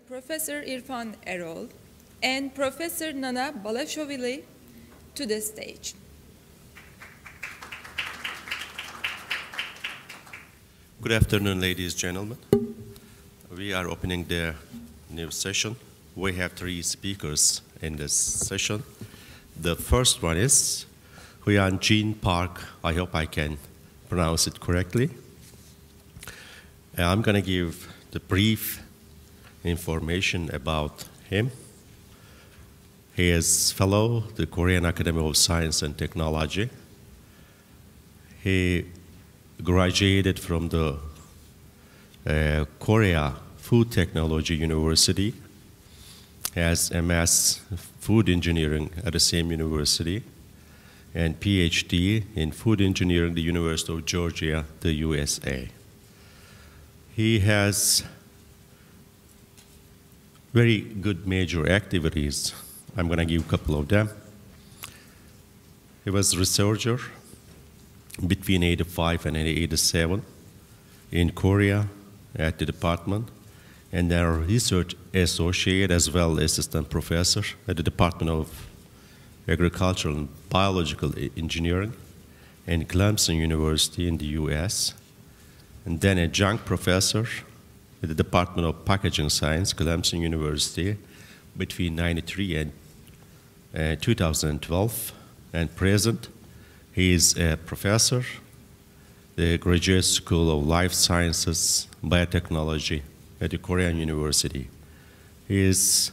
Professor Irfan Erol and Professor Nana Balashovili to the stage. Good afternoon, ladies and gentlemen. We are opening the new session. We have 3 speakers in this session. The first one is Huyan Jin Park. I hope I can pronounce it correctly. I'm going to give the brief information about him. He is fellow the Korean Academy of Science and Technology. He graduated from the Korea Food Technology University. He has MS Food Engineering at the same university and PhD in Food Engineering at the University of Georgia, the USA. He has very good major activities. I'm going to give a couple of them. He was a researcher between 85 and 87 in Korea at the department, and then a research associate as well as assistant professor at the Department of Agricultural and Biological Engineering in Clemson University in the US, and then adjunct professor at the Department of Packaging Science, Clemson University, between 93 and 2012, and present. He is a professor, the Graduate School of Life Sciences, Biotechnology at the Korean University. He is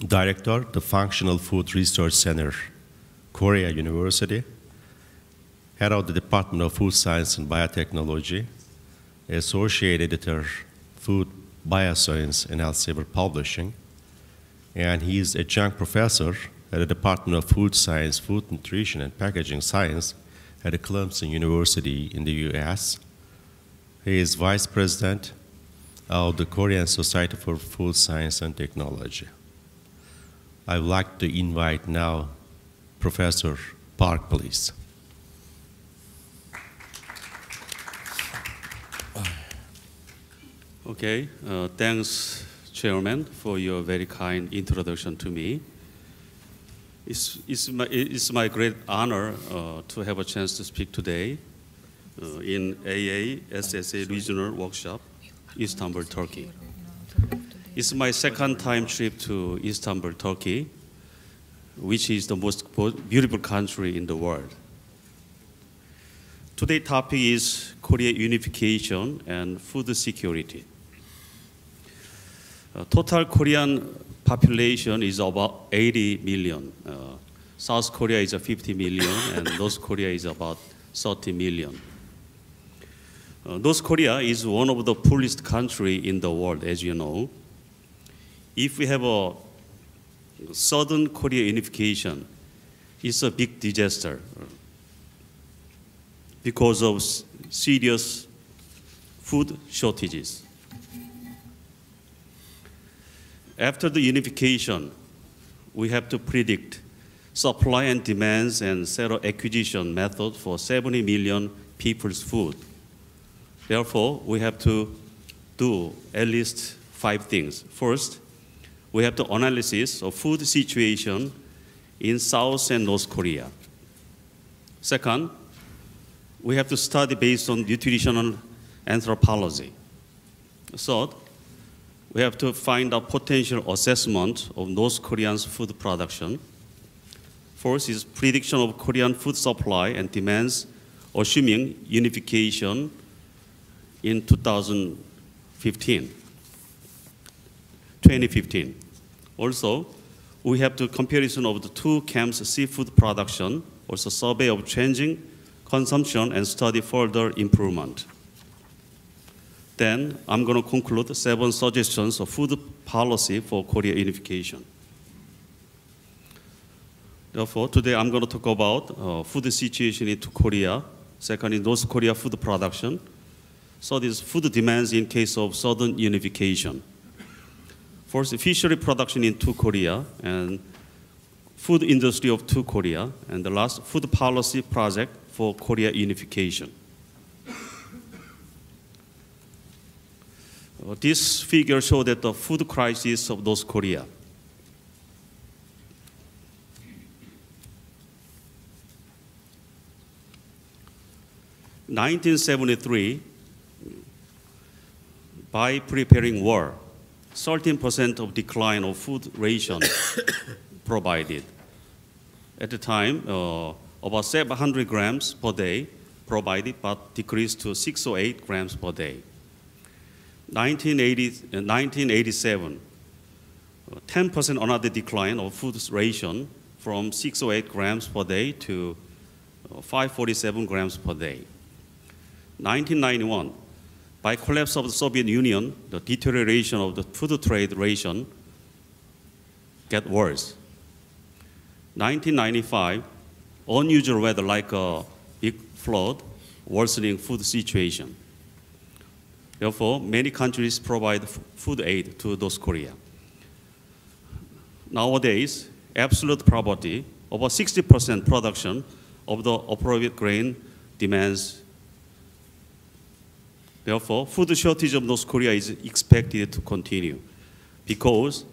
director of the Functional Food Research Center, Korea University, head of the Department of Food Science and Biotechnology, associate editor, Food Bioscience and Elsevier Publishing, and he is adjunct professor at the Department of Food Science, Food Nutrition and Packaging Science at the Clemson University in the US. He is vice president of the Korean Society for Food Science and Technology. I would like to invite now Professor Park, please. Okay, thanks, Chairman, for your very kind introduction to me. It's my great honor to have a chance to speak today in AASSA Regional Workshop, Istanbul, Turkey. It's my second time trip to Istanbul, Turkey, which is the most beautiful country in the world. Today's topic is Korea unification and food security. Total Korean population is about 80 million. South Korea is 50 million, and North Korea is about 30 million. North Korea is one of the poorest countries in the world, as you know. If we have a Southern Korea unification, it's a big disaster because of serious food shortages. After the unification, we have to predict supply and demands and set an acquisition method for 70 million people's food. Therefore, we have to do at least 5 things. First, we have to analysis of food situation in South and North Korea. Second, we have to study based on nutritional anthropology. Third, we have to find a potential assessment of North Korean's food production. Fourth is prediction of Korean food supply and demands, assuming unification in 2015. Also, we have the comparison of the 2 camps' seafood production, also survey of changing consumption and study further improvement. Then I'm going to conclude 7 suggestions of food policy for Korea unification. Therefore, today I'm going to talk about food situation in Korea. Second is North Korea food production. Third is food demands in case of Southern unification. First, fishery production in Korea, and food industry of two Korea, and the last, food policy project for Korea unification. This figure shows that the food crisis of North Korea. In 1973, by preparing war, 13% of decline of food ration provided. At the time, about 700 grams per day provided, but decreased to 608 grams per day. 1987, 10% another decline of food ration from 608 grams per day to 547 grams per day. 1991, by collapse of the Soviet Union, the deterioration of the food trade ration get worse. 1995, unusual weather like a big flood, worsening food situation. Therefore, many countries provide food aid to North Korea. Nowadays, absolute poverty, over 60% production of the appropriate grain demands. Therefore, food shortage of North Korea is expected to continue because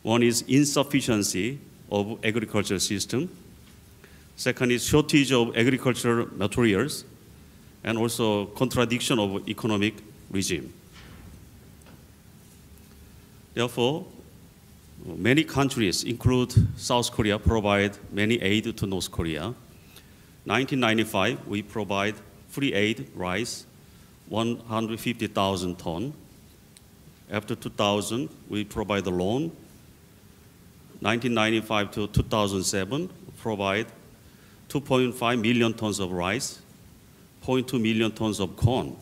one is insufficiency of agricultural system. Second is shortage of agricultural materials and also contradiction of economic regime. Therefore, many countries, include South Korea, provide many aid to North Korea. 1995, we provide free aid rice, 150,000 tons. After 2000, we provide a loan. 1995 to 2007, provide 2.5 million tons of rice, 0.2 million tons of corn.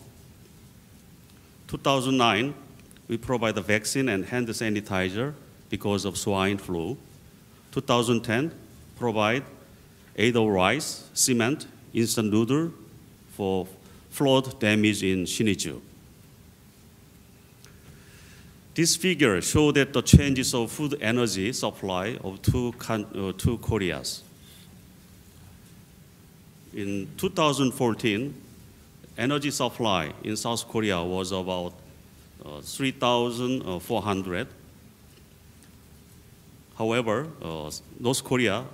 2009, we provide a vaccine and hand sanitizer because of swine flu. 2010, provide aid of rice, cement, instant noodle for flood damage in Sinŭiju. This figure shows that the changes of food energy supply of two Koreas. In 2014, energy supply in South Korea was about 3,400. However, North Korea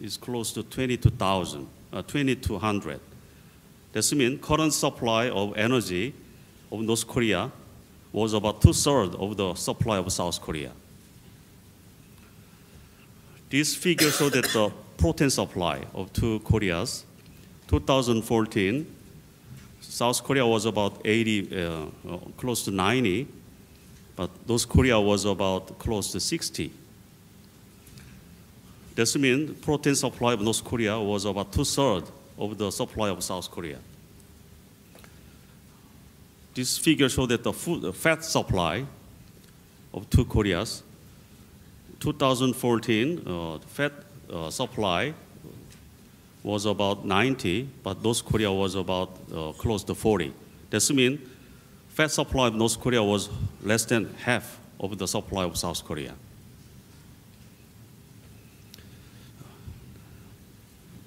is close to 2,200. That means current supply of energy of North Korea was about 2/3 of the supply of South Korea. This figure shows that the protein supply of two Koreas, 2014, South Korea was about 80, close to 90, but North Korea was about close to 60. That means protein supply of North Korea was about 2/3 of the supply of South Korea. This figure shows that the fat supply of two Koreas, 2014, fat supply was about 90, but North Korea was about close to 40. That means fat supply of North Korea was less than half of the supply of South Korea.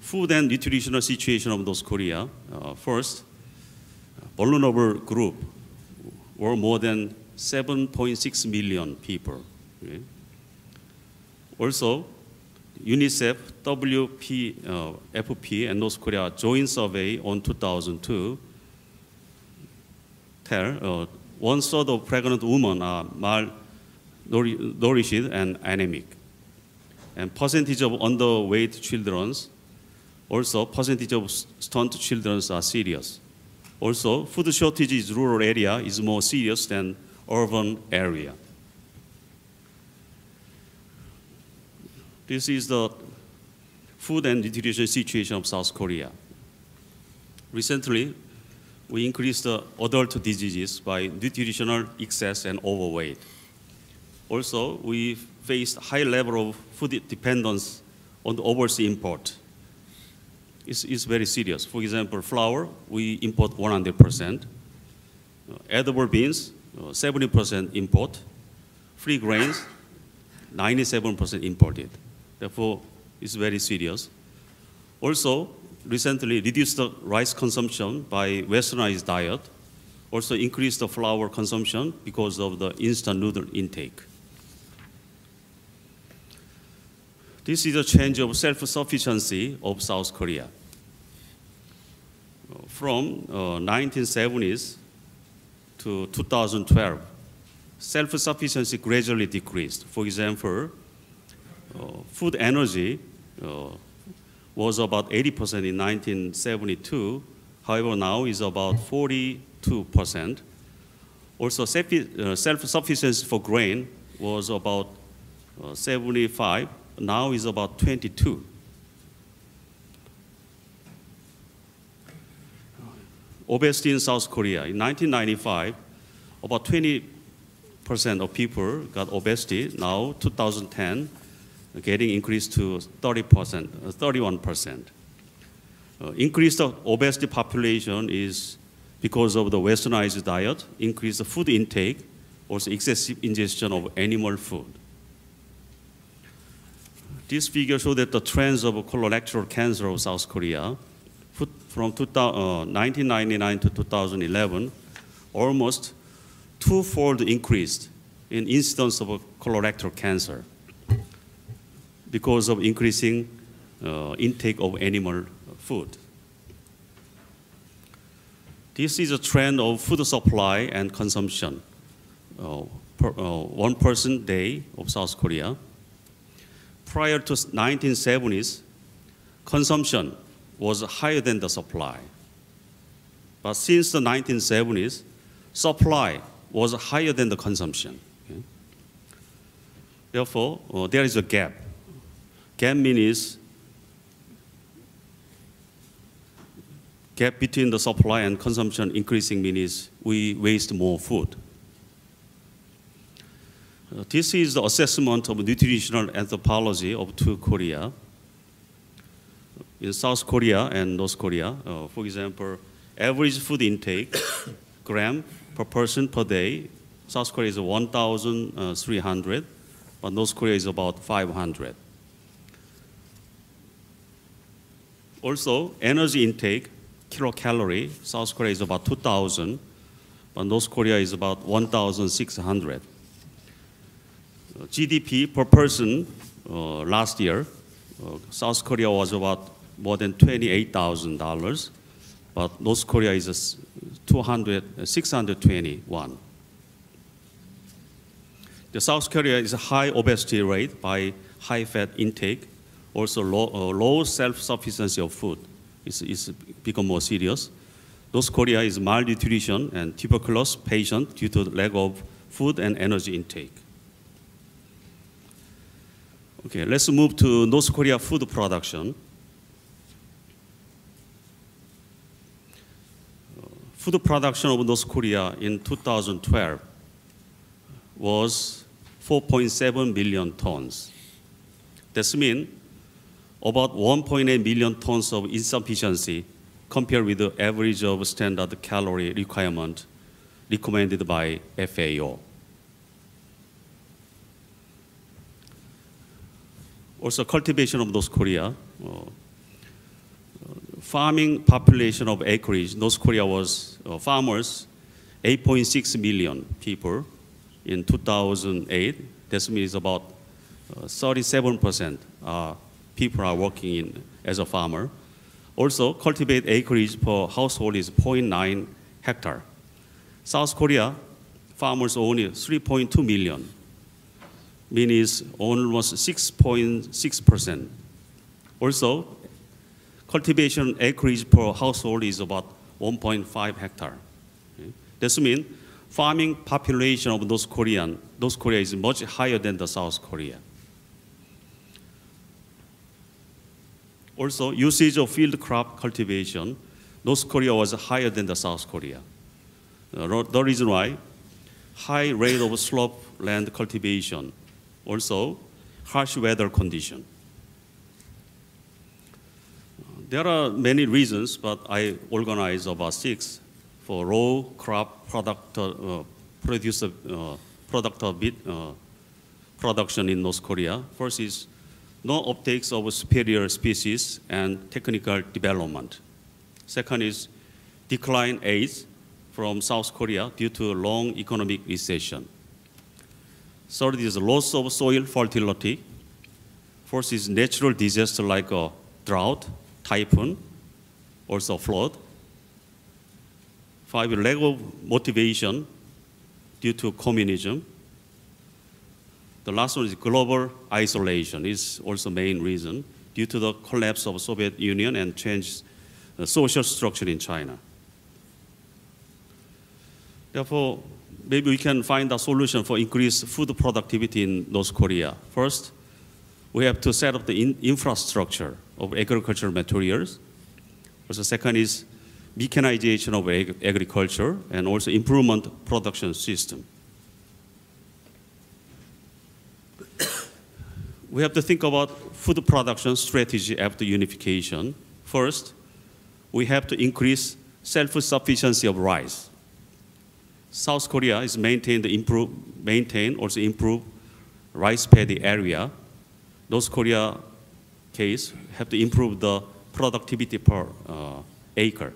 Food and nutritional situation of North Korea. First, vulnerable group were more than 7.6 million people. Okay? Also, UNICEF, FP, and North Korea joint survey on 2002 tell 1/3 of pregnant women are malnourished and anemic. And percentage of underweight children, also percentage of stunt children are serious. Also, food shortage in rural area is more serious than urban area. This is the food and nutrition situation of South Korea. Recently, we increased the adult diseases by nutritional excess and overweight. Also, we faced high level of food dependence on the overseas import. It's very serious. For example, flour, we import 100%. Edible beans, 70% import. Free grains, 97% imported. Therefore, is very serious. Also, recently reduced the rice consumption by westernized diet, also increased the flour consumption because of the instant noodle intake. This is a change of self-sufficiency of South Korea. From 1970s to 2012, self-sufficiency gradually decreased. For example, food energy was about 80% in 1972. However, now is about 42%. Also, self-sufficiency for grain was about 75. Now is about 22. Obesity in South Korea. In 1995, about 20% of people got obesity. Now, 2010, getting increased to 30%, 31%. Increased obesity population is because of the westernized diet, increased food intake, also excessive ingestion of animal food. This figure shows that the trends of colorectal cancer of South Korea from 1999 to 2011, almost twofold increased in incidence of colorectal cancer because of increasing intake of animal food. This is a trend of food supply and consumption. One person day of South Korea. Prior to 1970s, consumption was higher than the supply. But since the 1970s, supply was higher than the consumption. Okay? Therefore, there is a gap. Gap means gap between the supply and consumption increasing means we waste more food. This is the assessment of nutritional anthropology of two Korea. In South Korea and North Korea, for example, average food intake, gram per person per day, South Korea is 1,300, but North Korea is about 500. Also, energy intake, kilocalorie, South Korea is about 2,000, but North Korea is about 1,600. GDP per person last year, South Korea was about more than $28,000, but North Korea is 621. The South Korea is a high obesity rate by high fat intake, also low self-sufficiency of food. It's become more serious. North Korea is malnutrition and tuberculosis patient due to lack of food and energy intake. Okay, let's move to North Korea food production. Food production of North Korea in 2012 was 4.7 million tons. That means about 1.8 million tons of insufficiency compared with the average of standard calorie requirement recommended by FAO. Also, cultivation of North Korea. Farming population of acreage, North Korea was farmers, 8.6 million people in 2008. That means about 37% people are working in as a farmer. Also, cultivate acreage per household is 0.9 hectare. South Korea, farmers only 3.2 million, means almost 6.6%. Also, cultivation acreage per household is about 1.5 hectare. Okay? That means farming population of North Korea is much higher than the South Korea. Also, usage of field crop cultivation, North Korea was higher than the South Korea. The reason why, high rate of slope land cultivation, also harsh weather condition. There are many reasons, but I organized about 6 for raw crop production in North Korea. First is no uptakes of superior species and technical development. Second is decline aids from South Korea due to long economic recession. Third is loss of soil fertility. Fourth is natural disaster like a drought, typhoon, also flood. Five, lack of motivation due to communism. The last one is global isolation is also main reason due to the collapse of Soviet Union and change the social structure in China. Therefore, maybe we can find a solution for increased food productivity in North Korea. First, we have to set up the infrastructure of agricultural materials. Also, second is mechanization of agriculture and also improvement production system. We have to think about food production strategy after unification. First, we have to increase self-sufficiency of rice. South Korea is maintain, also improve rice paddy area. North Korea case have to improve the productivity per acre.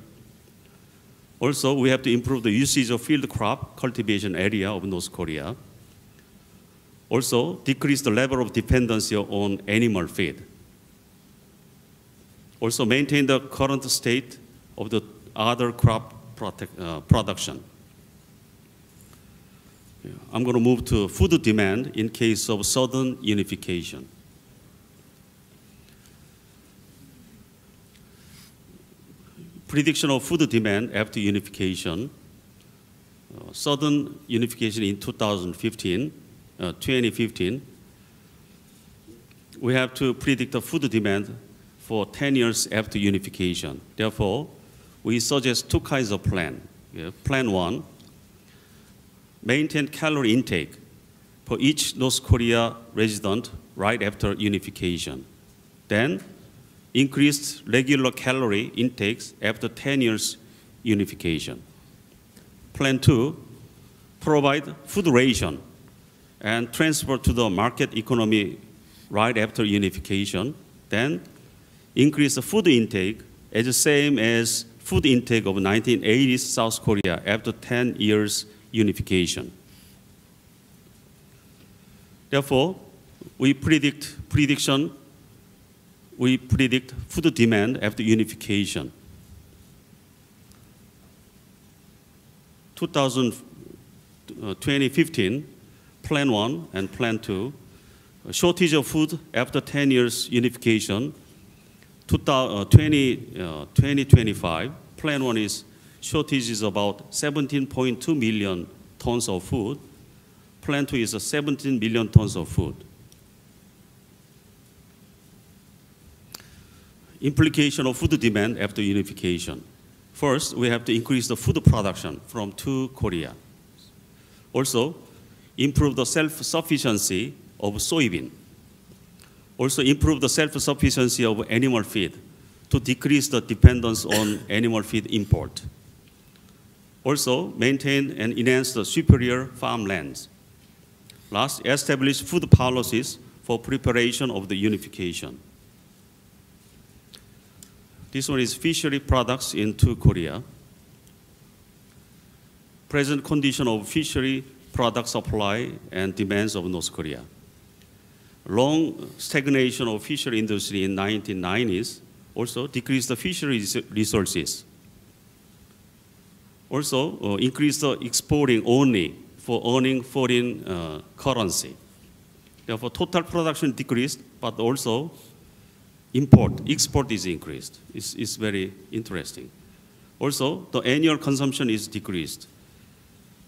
Also, we have to improve the usage of field crop cultivation area of North Korea. Also, decrease the level of dependency on animal feed. Also, maintain the current state of the other crop production. I'm going to move to food demand in case of sudden unification. Prediction of food demand after unification. Sudden unification in 2015, we have to predict the food demand for 10 years after unification. Therefore, we suggest two kinds of plan. Plan one, maintain calorie intake for each North Korea resident right after unification. Then, increased regular calorie intakes after 10 years unification. Plan two, provide food ration and transfer to the market economy right after unification. Then, increase the food intake as the same as food intake of 1980s South Korea after 10 years unification. Therefore, we predict food demand after unification. 2015, Plan 1 and Plan 2, shortage of food after 10 years unification. 2025, Plan 1 is shortage is about 17.2 million tons of food. Plan 2 is 17 million tons of food. Implication of food demand after unification. First, we have to increase the food production from Korea. Also, improve the self-sufficiency of soybean. Also, improve the self-sufficiency of animal feed to decrease the dependence on animal feed import. Also, maintain and enhance the superior farmlands. Last, establish food policies for preparation of the unification. This one is fishery products in Korea. Present condition of fishery product supply and demands of North Korea. Long stagnation of fishery industry in 1990s also decreased the fishery resources. Also increased the exporting only for earning foreign currency. Therefore, total production decreased, but also export is increased. It's very interesting. Also, the annual consumption is decreased.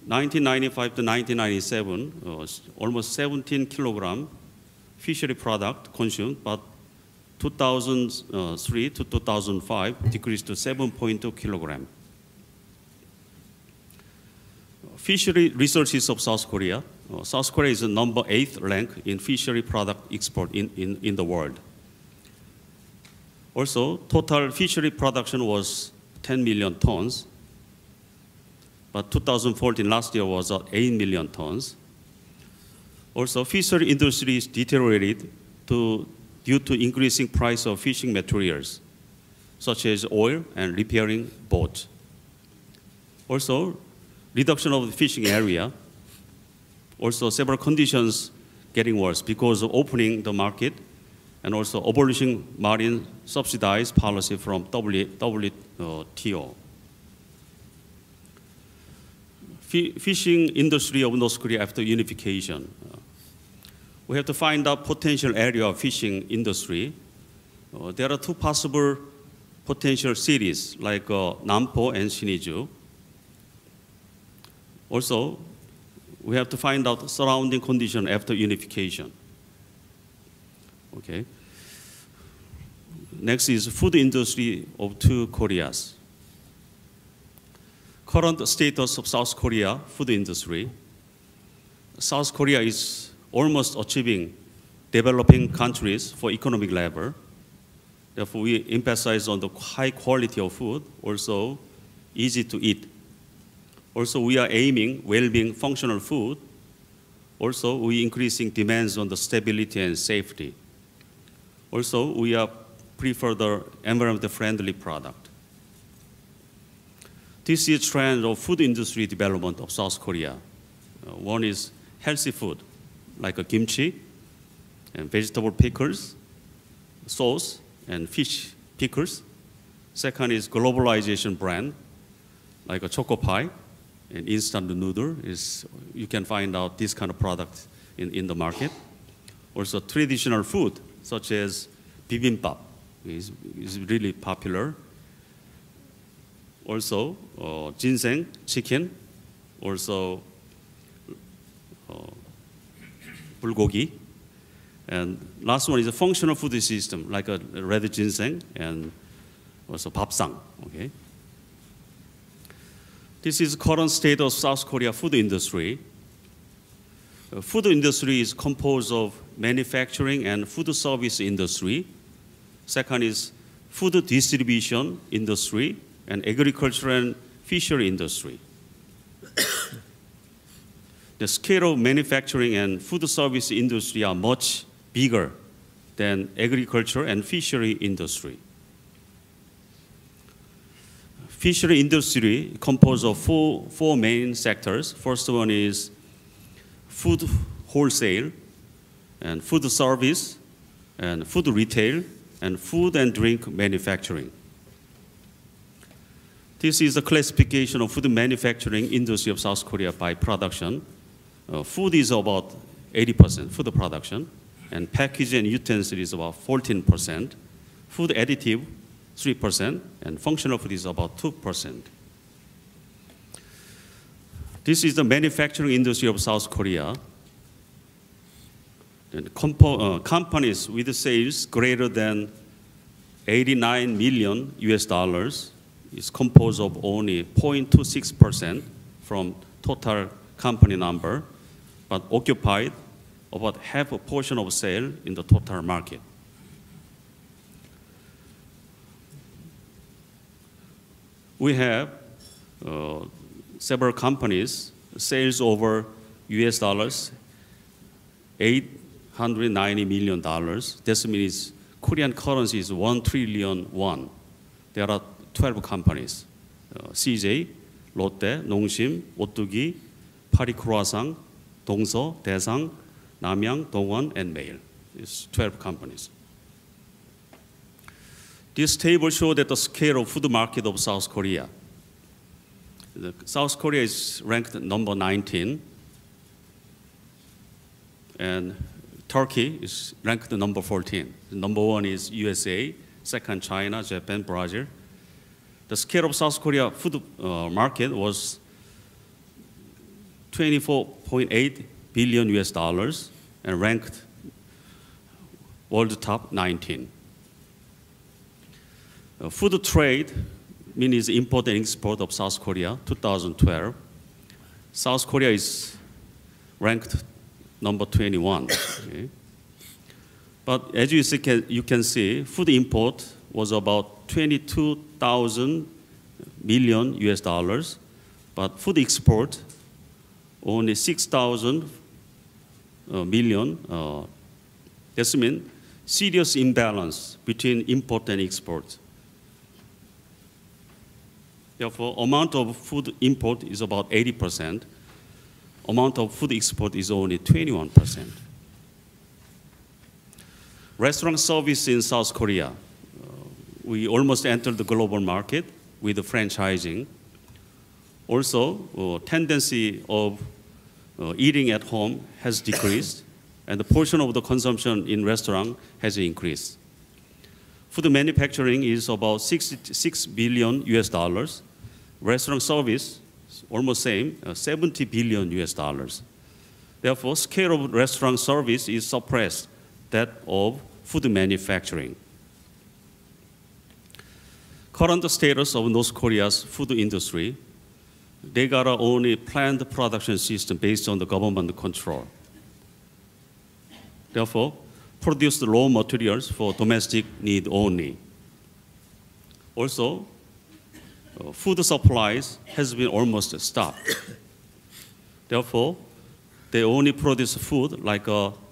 1995 to 1997, almost 17 kilogram fishery product consumed, but 2003 to 2005 decreased to 7.2 kilogram. Fishery resources of South Korea. South Korea is the number 8th rank in fishery product export in the world. Also, total fishery production was 10 million tons, but 2014, last year, was 8 million tons. Also, fishery industry is deteriorated due due to increasing price of fishing materials, such as oil and repairing boats. Also, reduction of the fishing area. Also, several conditions getting worse because of opening the market and also abolishing marine subsidized policy from WTO. Fishing industry of North Korea after unification. We have to find out potential area of fishing industry. There are two possible potential cities like Nampo and Siniju. Also, we have to find out surrounding condition after unification. Okay. Next is food industry of two Koreas. Current status of South Korea food industry. South Korea is almost achieving developing countries for economic level. Therefore, we emphasize on the high quality of food, also easy to eat. Also, we are aiming well-being functional food. Also, we increasing demands on the stability and safety. Also, we are prefer the environmental friendly product. This is trend of food industry development of South Korea. One is healthy food, like a kimchi, and vegetable pickles, sauce, and fish pickles. Second is globalization brand, like a choco pie, and instant noodle. You can find out this kind of product in the market. Also traditional food, such as bibimbap, is really popular. Also, ginseng, chicken, also bulgogi. And last one is a functional food system, like a red ginseng and also babsang, okay? This is current state of South Korea food industry. Food industry is composed of manufacturing and food service industry. Second is food distribution industry and agriculture and fishery industry. The scale of manufacturing and food service industry are much bigger than agriculture and fishery industry. Fishery industry composed of four main sectors. First one is food wholesale, and food service, and food retail, and food and drink manufacturing. This is a classification of food manufacturing industry of South Korea by production. Food is about 80% food production, and package and utensil is about 14%. Food additive, 3%, and functional food is about 2%. This is the manufacturing industry of South Korea. And companies with sales greater than 89 million US dollars is composed of only 0.26% from total company number, but occupied about half a portion of sale in the total market. We have several companies, sales over US dollars, $890 million. This means Korean currency is 1 trillion won. There are 12 companies, CJ, Lotte, 농심, 오뚜기, 파리크루아상, 동서, 대상, 남양, 동원, and Mail. It's 12 companies. This table shows that the scale of food market of South Korea. South Korea is ranked number 19, and Turkey is ranked number 14. Number 1 is USA, second China, Japan, Brazil. The scale of South Korea food market was 24.8 billion US dollars and ranked world top 19. Food trade means import and export of South Korea, 2012. South Korea is ranked number 21. Okay. But as you can see, food import was about 22,000 million US dollars, but food export only 6,000 million. That means serious imbalance between import and export. Therefore, amount of food import is about 80%. Amount of food export is only 21%. Restaurant service in South Korea. We almost entered the global market with the franchising. Also, tendency of eating at home has decreased, and the portion of the consumption in restaurant has increased. Food manufacturing is about $66 billion US dollars. Restaurant service, almost same, $70 billion US dollars. Therefore, scale of restaurant service is suppressed that of food manufacturing. Current status of North Korea's food industry, they got a only planned production system based on the government control. Therefore, produce the raw materials for domestic need only. Also, food supplies has been almost stopped. Therefore, they only produce food like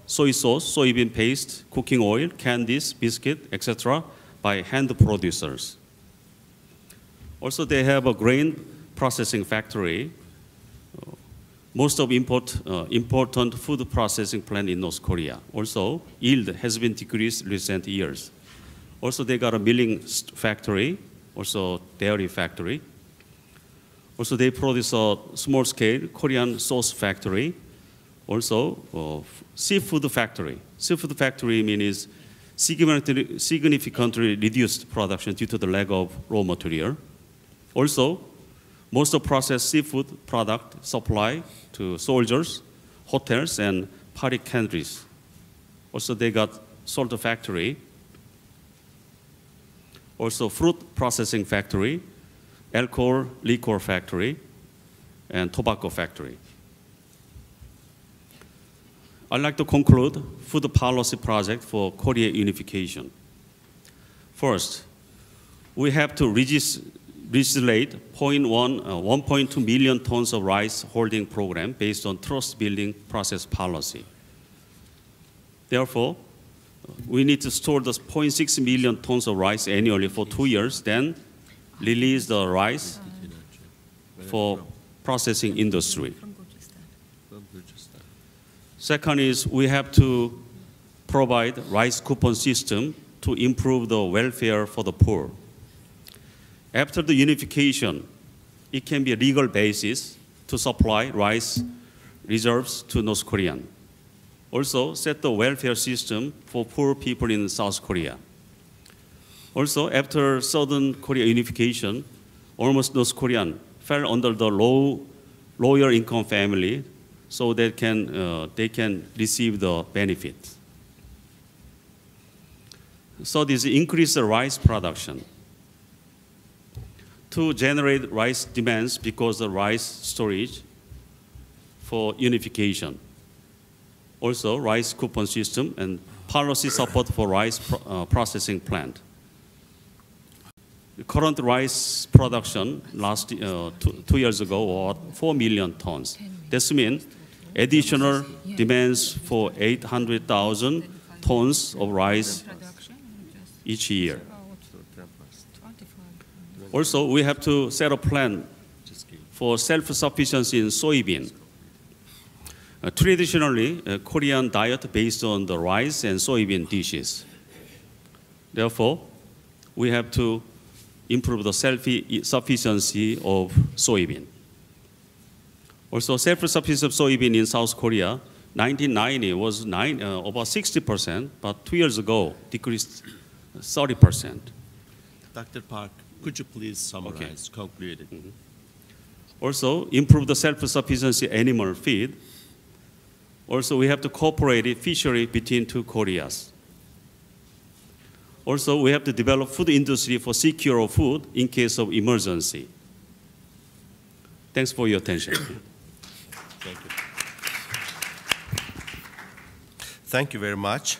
soy sauce, soybean paste, cooking oil, candies, biscuit, etc. by hand producers. Also, they have a grain processing factory. Most of important food processing plant in North Korea. Also, yield has been decreased recent years. Also, they got a milling factory, also dairy factory. Also, they produce a small-scale Korean sauce factory. Also, seafood factory. Seafood factory means significantly reduced production due to the lack of raw material. Also, most of processed seafood product supply to soldiers, hotels, and party countries. Also, they got salt factory. Also, fruit processing factory, alcohol, liquor factory, and tobacco factory. I'd like to conclude food policy project for Korea unification. First, we have to legislate 1.2 million tons of rice holding program based on trust building process policy. Therefore, we need to store the 0.6 million tons of rice annually for 2 years, then release the rice for processing industry. Second is we have to provide rice coupon system to improve the welfare for the poor. After the unification, it can be a legal basis to supply rice reserves to North Korean. Also, set the welfare system for poor people in South Korea. Also, after Southern Korea unification, almost North Korean fell under the lower income family, so they can receive the benefit. So this increase the rice production to generate rice demands because of rice storage for unification. Also, rice coupon system and policy support for rice processing plant. The current rice production last 2 years ago was 4 million tons. This means additional demands for 800,000 tons of rice each year. Also, we have to set a plan for self-sufficiency in soybean. Traditionally, Korean diet based on the rice and soybean dishes. Therefore, we have to improve the self-sufficiency of soybean. Also, self-sufficiency of soybean in South Korea, 1990 was about 60%, but 2 years ago decreased 30%. Dr. Park, could you please summarize, conclude it? Mm-hmm. Also, improve the self-sufficiency animal feed. Also, we have to cooperate fishery between two Koreas. Also, we have to develop food industry for secure food in case of emergency. Thanks for your attention. Thank you. Thank you very much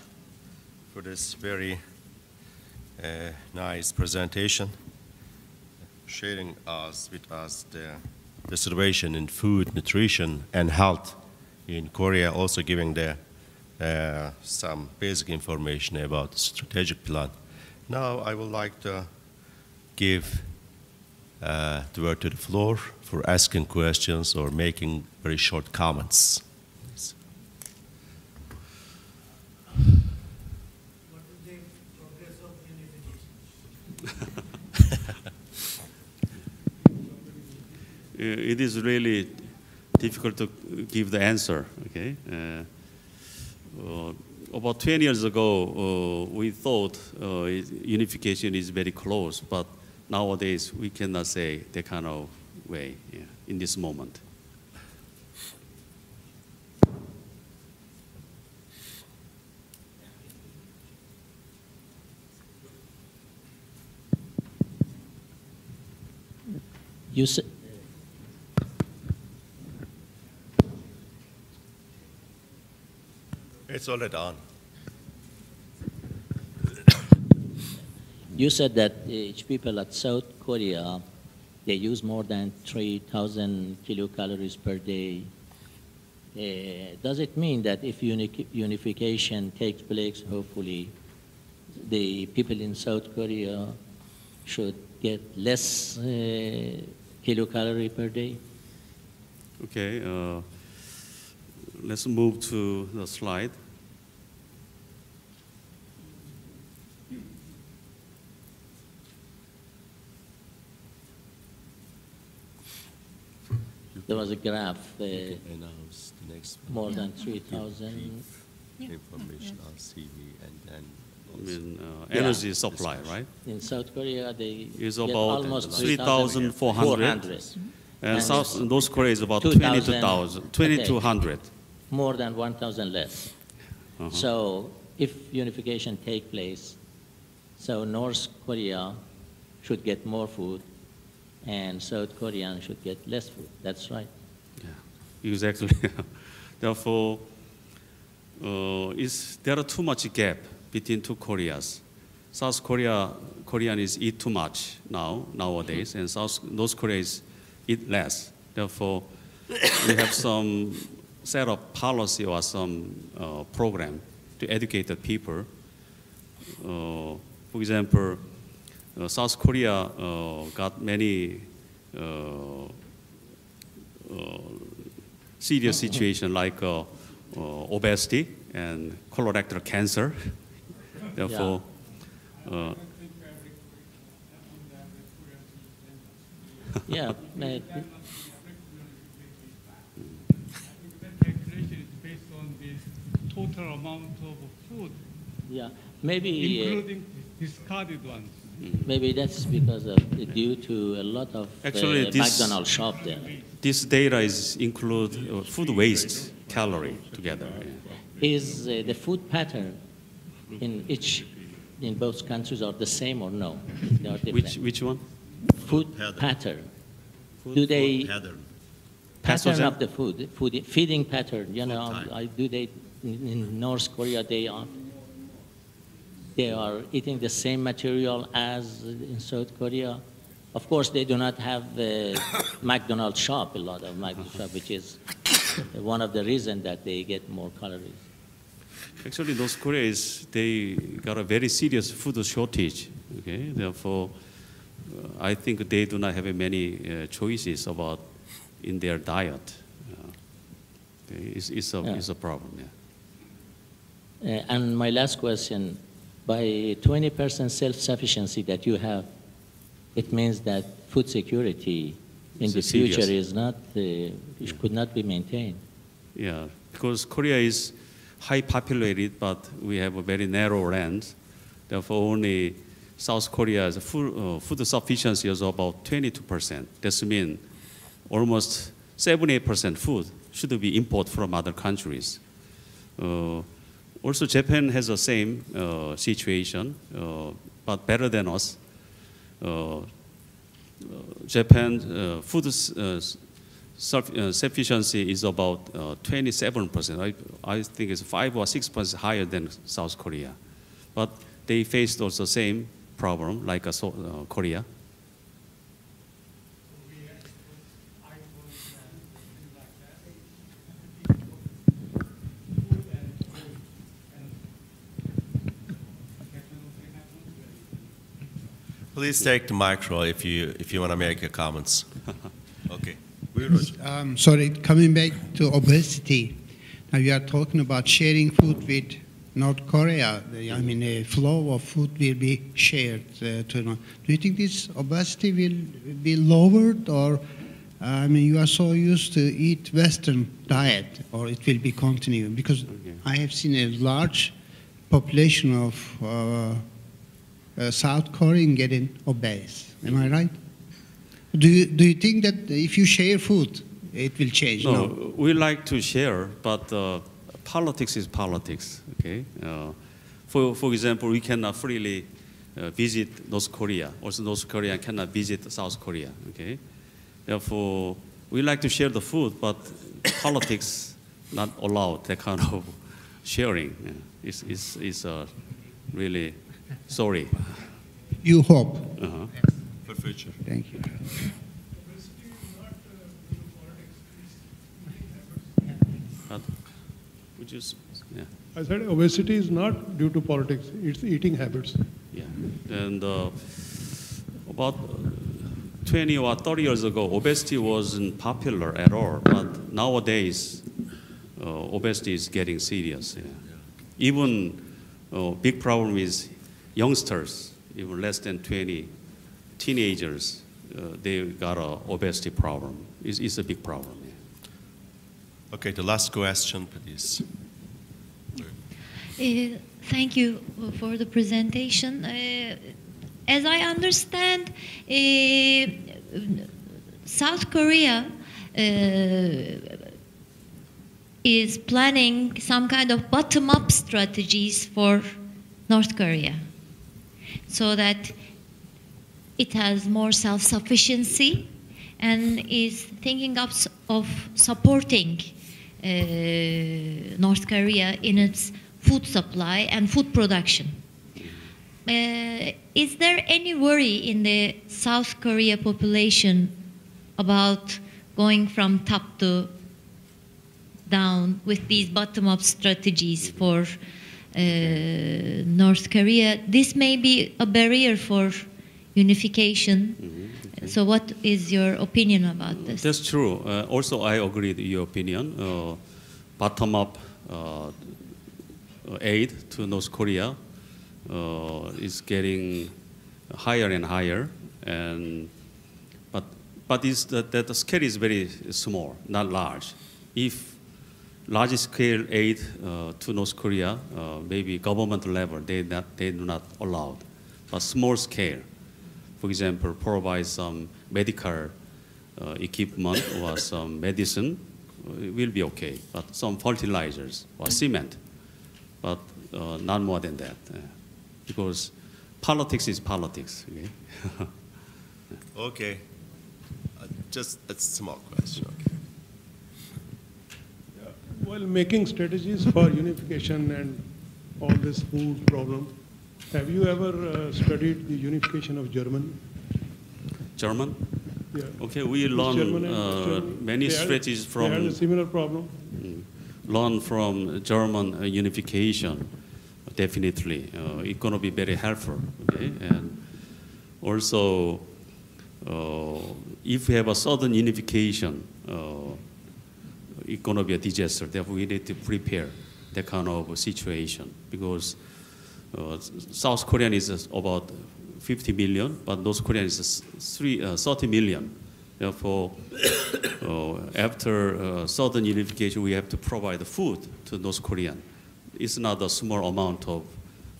for this very nice presentation, sharing with us the situation in food, nutrition, and health in Korea, also giving the some basic information about the strategic plan. Now I would like to give the word to the floor for asking questions or making very short comments. What is the progress of unification? It is really difficult to give the answer. Okay. About 20 years ago, we thought unification is very close, but nowadays we cannot say that kind of way in this moment. You said. It's already on. You said that each people at South Korea, they use more than 3,000 kilocalories per day. Does it mean that if unification takes place, hopefully, the people in South Korea should get less kilocalorie per day? Okay. Let's move to the slide. There was a graph, Announce the next more than 3,000. information on CV and then I mean, energy supply, right? In South Korea, they Is get about almost 3,400. And And North Korea is about 2,000, 2,200. more than 1,000 less. So if unification take place, so North Korea should get more food and South Korean should get less food. That's right. Yeah, exactly. Therefore, there are too much gap between two Koreas. South Korean is eat too much nowadays, and North Korea is eat less. Therefore, we have some set of policy or some program to educate the people. For example, South Korea got many serious situations like obesity and colorectal cancer. Therefore, Yeah. Calculation is based on the total amount of food, Yeah. Maybe including discarded ones. maybe that's because of due to a lot of Actually, this- McDonald's shop there. this data include food waste calorie together. Is the food pattern in both countries are the same or no? They are different. Which one? Food pattern. Do they pattern. pattern Pastor of the food feeding pattern? You know, do they in North Korea they are eating the same material as in South Korea? Of course, they do not have a McDonald's shop, a lot of McDonald's shop, which is one of the reasons that they get more calories. Actually, North Korea they got a very serious food shortage. Okay, therefore, I think they do not have many choices about in their diet. Okay, it's a problem. Yeah. And my last question, by 20% self-sufficiency that you have, it means that food security in the future is not, could not be maintained. Yeah, because Korea is high populated, but we have a very narrow land. Therefore, only South Korea's food sufficiency is about 22%. That means almost 78% food should be imported from other countries. Also, Japan has the same situation, but better than us. Japan food sufficiency is about 27%. I think it's 5 or 6% higher than South Korea. But they faced also the same problem like Korea. Please take the micro if you want to make your comments. Okay. Sorry, coming back to obesity. Now you are talking about sharing food with North Korea. I mean, a flow of food will be shared. Do you think this obesity will be lowered, or I mean, you are so used to eat Western diet, or it will be continuing? Because I have seen a large population of South Korean getting obese. Am I right? Do you think that if you share food, it will change? No, we like to share, but politics is politics. Okay. For example, we cannot freely visit North Korea. Also, North Korea cannot visit South Korea. Okay. Therefore, we like to share the food, but politics not allowed that kind of sharing. It's really sorry. You hope. For future. Thank you. Yeah. I said obesity is not due to politics, it's eating habits. Yeah, and about 20 or 30 years ago, obesity wasn't popular at all, but nowadays, obesity is getting serious. Yeah. Even big problem is youngsters, even less than 20, teenagers, they got an obesity problem. It's a big problem. Yeah. Okay, the last question, please. Thank you for the presentation. As I understand, South Korea is planning some kind of bottom-up strategies for North Korea, so that it has more self-sufficiency and is thinking of supporting North Korea in its food supply and food production. Is there any worry in the South Korea population about going from top to down with these bottom-up strategies for North Korea? This may be a barrier for unification. So what is your opinion about this? That's true. Also, I agree with your opinion. Bottom-up aid to North Korea is getting higher and higher, but that the scale is very small, not large. If large-scale aid to North Korea, maybe government level, they do not allow. But small scale, for example, provide some medical equipment or some medicine, it will be okay. But some fertilizers or cement, but not more than that, because politics is politics. Okay. Okay. Just a small question. Okay. While making strategies for unification and all this food problem, have you ever studied the unification of Germany? German? Yeah. Okay, we learn many strategies from... They had a similar problem? Learn from German unification, definitely. It's going to be very helpful. Okay? And also, if we have a sudden unification, it's going to be a disaster. Therefore, we need to prepare that kind of situation, because South Korean is about 50 million, but North Korean is 30 million. Therefore, after sudden unification, we have to provide food to North Korean. It's not a small amount of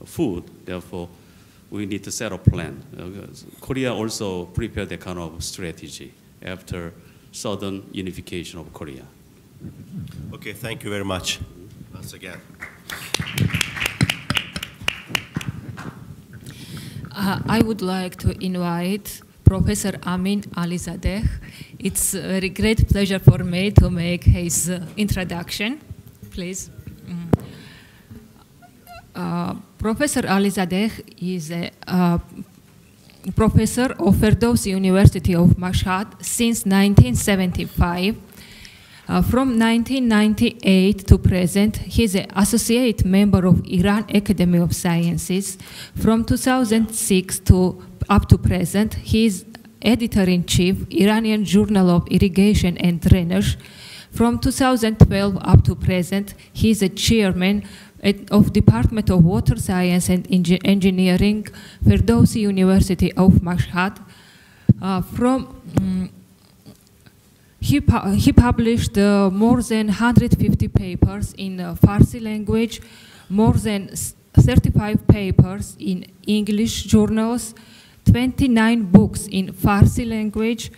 food. Therefore, we need to set a plan. Korea also prepared that kind of strategy after sudden unification of Korea. Okay, thank you very much once again. I would like to invite Professor Amin Alizadeh. It's a very great pleasure for me to make his introduction. Please. Professor Alizadeh is a professor of Ferdowsi University of Mashhad since 1975. From 1998 to present, he is an associate member of Iran Academy of Sciences. From 2006 to up to present, he is editor-in-chief, Iranian Journal of Irrigation and Drainage. From 2012 up to present, he is a chairman of Department of Water Science and Engineering, Ferdowsi University of Mashhad. He published more than 150 papers in Farsi language, more than 35 papers in English journals, 29 books in Farsi language.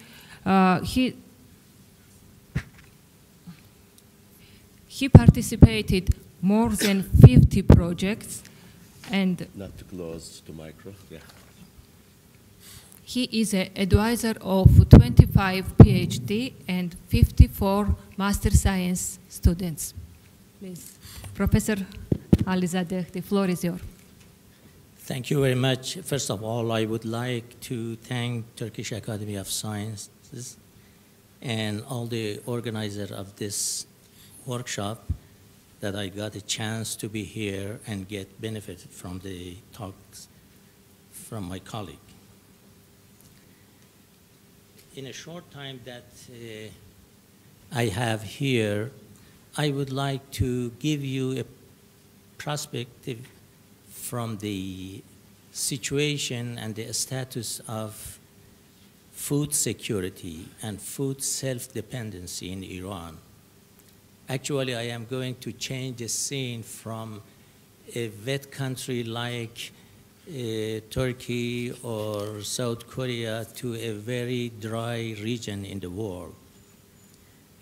He participated more than 50 projects, and not too close to micro. Yeah. He is an advisor of 25 PhD and 54 Master Science students. Please, Professor Alizadeh, the floor is yours. Thank you very much. First of all, I would like to thank Turkish Academy of Sciences and all the organizers of this workshop that I got a chance to be here and get benefit from the talks from my colleague. In a short time that I have here, I would like to give you a perspective from the situation and the status of food security and food self-dependency in Iran. Actually, I am going to change the scene from a wet country like Turkey or South Korea to a very dry region in the world.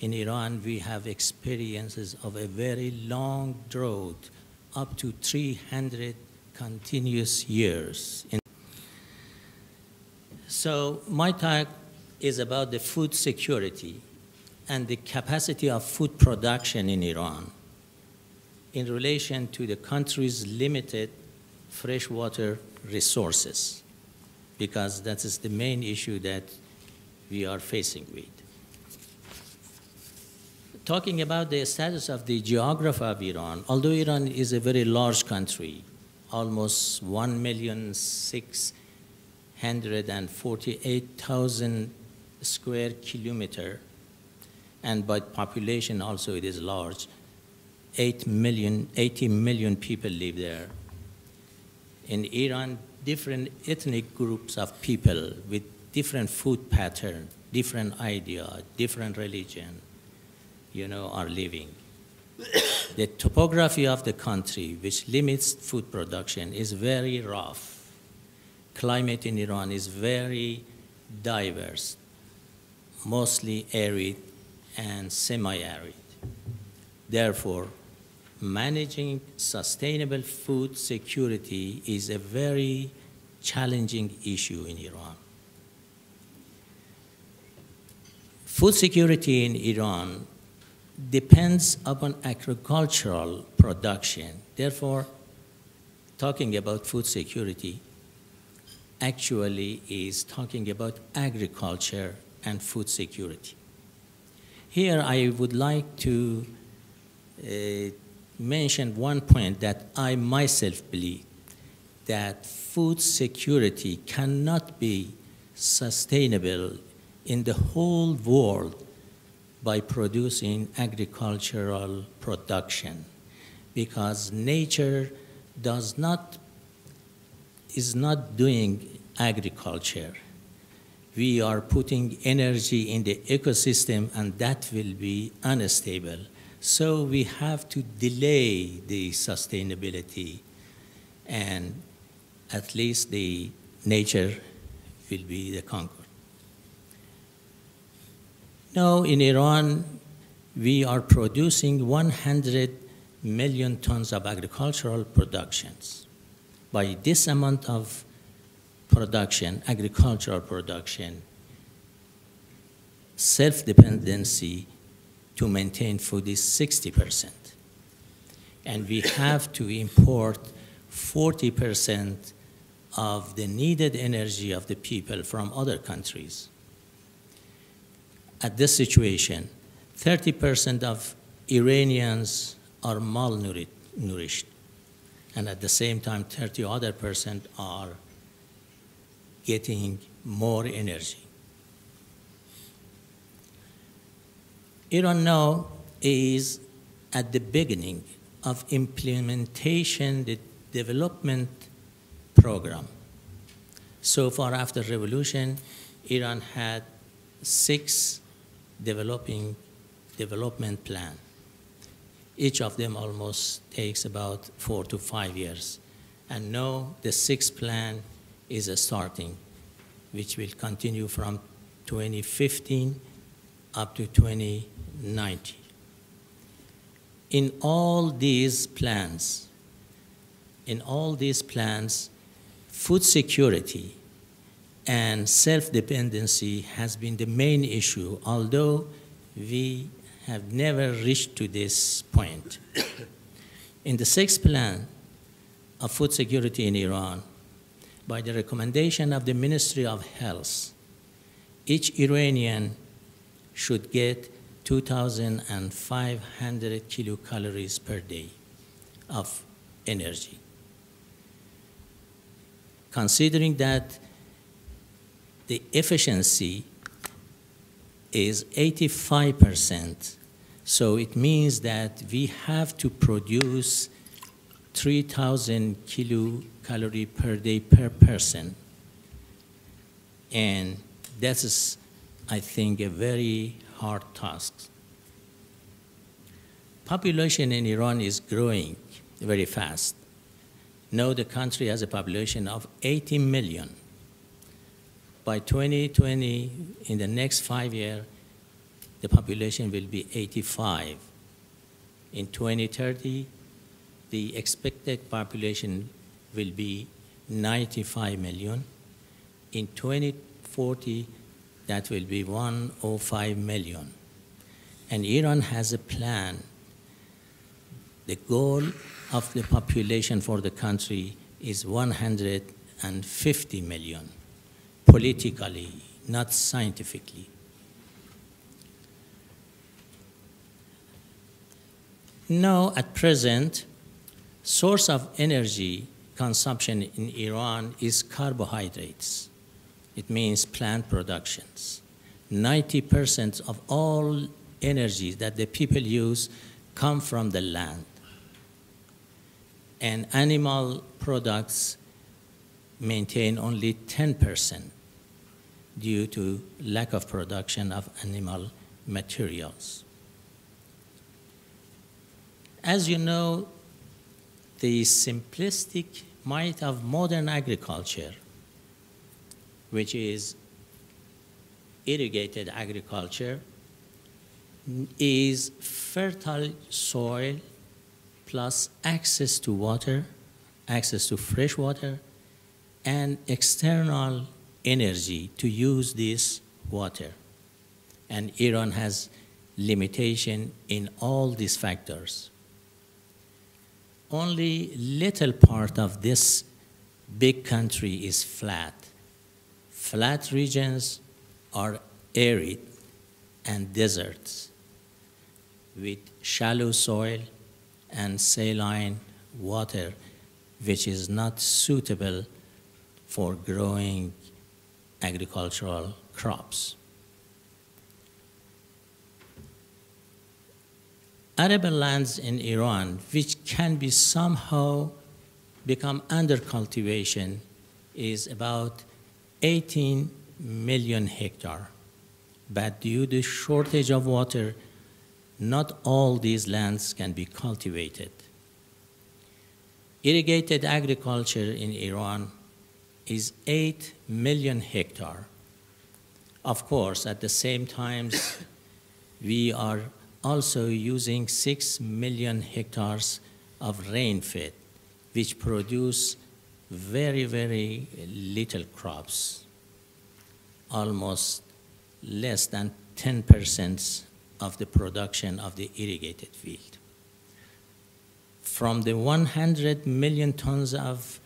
In Iran, we have experiences of a very long drought, up to 300 continuous years. So my talk is about the food security and the capacity of food production in Iran in relation to the country's limited freshwater resources, because that is the main issue that we are facing with. Talking about the status of the geography of Iran, although Iran is a very large country, almost 1,648,000 square kilometers, and by population also it is large. 80 million people live there. In Iran, different ethnic groups of people with different food pattern, different idea, different religion, are living. The topography of the country, which limits food production, is very rough. Climate in Iran is very diverse, mostly arid and semi-arid. Therefore, managing sustainable food security is a very challenging issue in Iran. Food security in Iran depends upon agricultural production. Therefore, talking about food security actually is talking about agriculture and food security. Here I would like to mention one point that I myself believe, that food security cannot be sustainable in the whole world by producing agricultural production, because nature is not doing agriculture. We are putting energy in the ecosystem, and that will be unstable. So we have to delay the sustainability, and at least the nature will be the conqueror. Now in Iran, we are producing 100 million tons of agricultural productions. By this amount of production, agricultural production, self-dependency to maintain food is 60%. And we have to import 40% of the needed energy of the people from other countries. At this situation, 30% of Iranians are malnourished, and at the same time, 30 other percent are getting more energy. Iran now is at the beginning of implementation the development program. So far after revolution, Iran had 6 development plans. Each of them almost takes about 4 to 5 years. And now the 6th plan is starting, which will continue from 2015 up to 2090. In all these plans, food security and self-dependency has been the main issue, although we have never reached to this point. In the 6th plan of food security in Iran, by the recommendation of the Ministry of Health, each Iranian should get 2,500 kilocalories per day of energy. Considering that the efficiency is 85%, so it means that we have to produce 3,000 kilocalories per day per person. And that is, I think, a very hard task. Population in Iran is growing very fast. Now the country has a population of 80 million. By 2020, in the next 5 years, the population will be 85. In 2030, the expected population will be 95 million. In 2040, that will be 105 million. And Iran has a plan. The goal of the population for the country is 150 million, politically, not scientifically. Now, at present, source of energy consumption in Iran is carbohydrates. It means plant productions. 90% of all energy that the people use come from the land. And animal products maintain only 10% due to lack of production of animal materials. As you know, the simplistic might of modern agriculture, which is irrigated agriculture, is fertile soil plus access to water, access to fresh water, and external energy to use this water. And Iran has limitation in all these factors. Only little part of this big country is flat. Flat regions are arid and deserts with shallow soil and saline water, which is not suitable for growing agricultural crops. Arable lands in Iran, which can be somehow become under cultivation, is about 18 million hectares. But due to shortage of water, not all these lands can be cultivated. Irrigated agriculture in Iran is 8 million hectares. Of course, at the same time, we are also using 6 million hectares of rainfed, which produce very, very little crops, almost less than 10% of the production of the irrigated field. From the 100 million tons of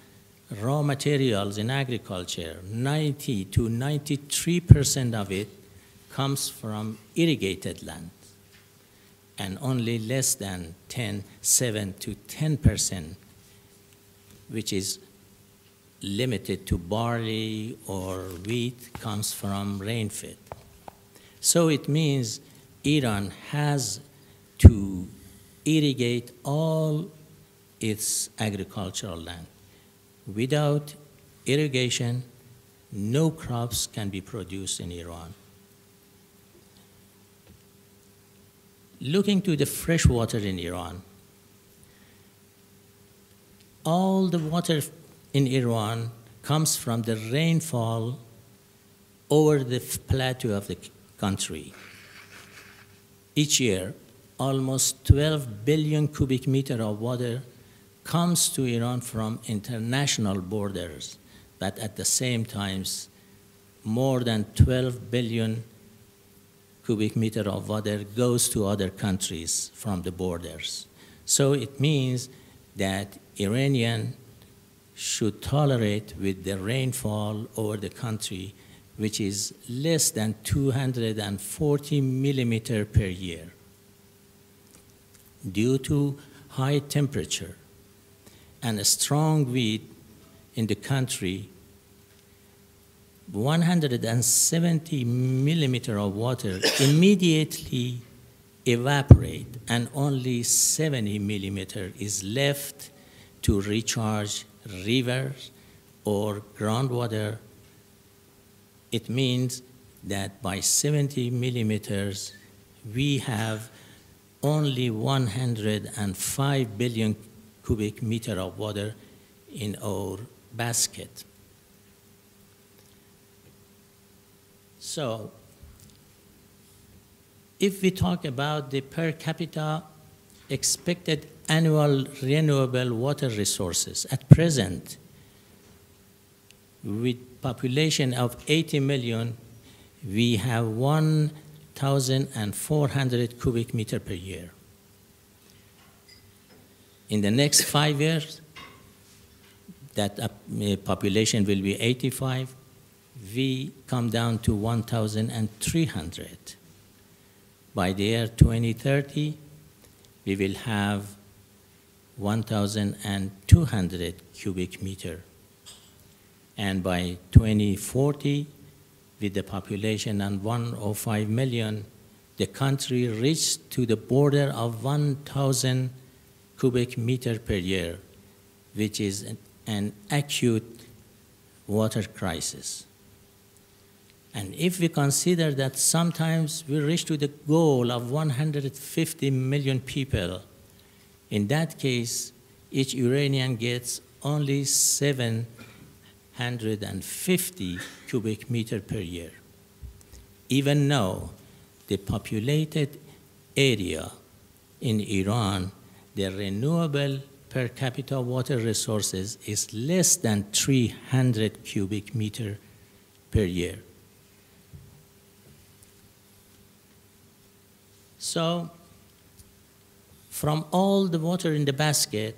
raw materials in agriculture, 90 to 93% of it comes from irrigated land. and only less than 7 to 10%, which is limited to barley or wheat, comes from rainfed. So it means Iran has to irrigate all its agricultural land. Without irrigation, no crops can be produced in Iran. Looking to the fresh water in Iran, all the water in Iran comes from the rainfall over the plateau of the country. Each year, almost 12 billion cubic meters of water comes to Iran from international borders, but at the same time, more than 12 billion cubic meters of water goes to other countries from the borders. So it means that Iranians should tolerate with the rainfall over the country, which is less than 240 millimeters per year. Due to high temperature and a strong wind in the country, 170 millimeters of water immediately evaporate, and only 70 millimeters is left to recharge rivers or groundwater. It means that by 70 millimeters, we have only 105 billion cubic meters of water in our basket. So, if we talk about the per capita expected annual renewable water resources, at present, with population of 80 million, we have 1,400 cubic meters per year. In the next 5 years, that population will be 85. We come down to 1,300. By the year 2030, we will have 1,200 cubic meters. And by 2040, with the population of 105 million, the country reached to the border of 1,000 cubic meters per year, which is an acute water crisis. And if we consider that sometimes we reach to the goal of 150 million people, in that case, each Iranian gets only 750 cubic meters per year. Even now, the populated area in Iran, the renewable per capita water resources is less than 300 cubic meters per year. So, from all the water in the basket,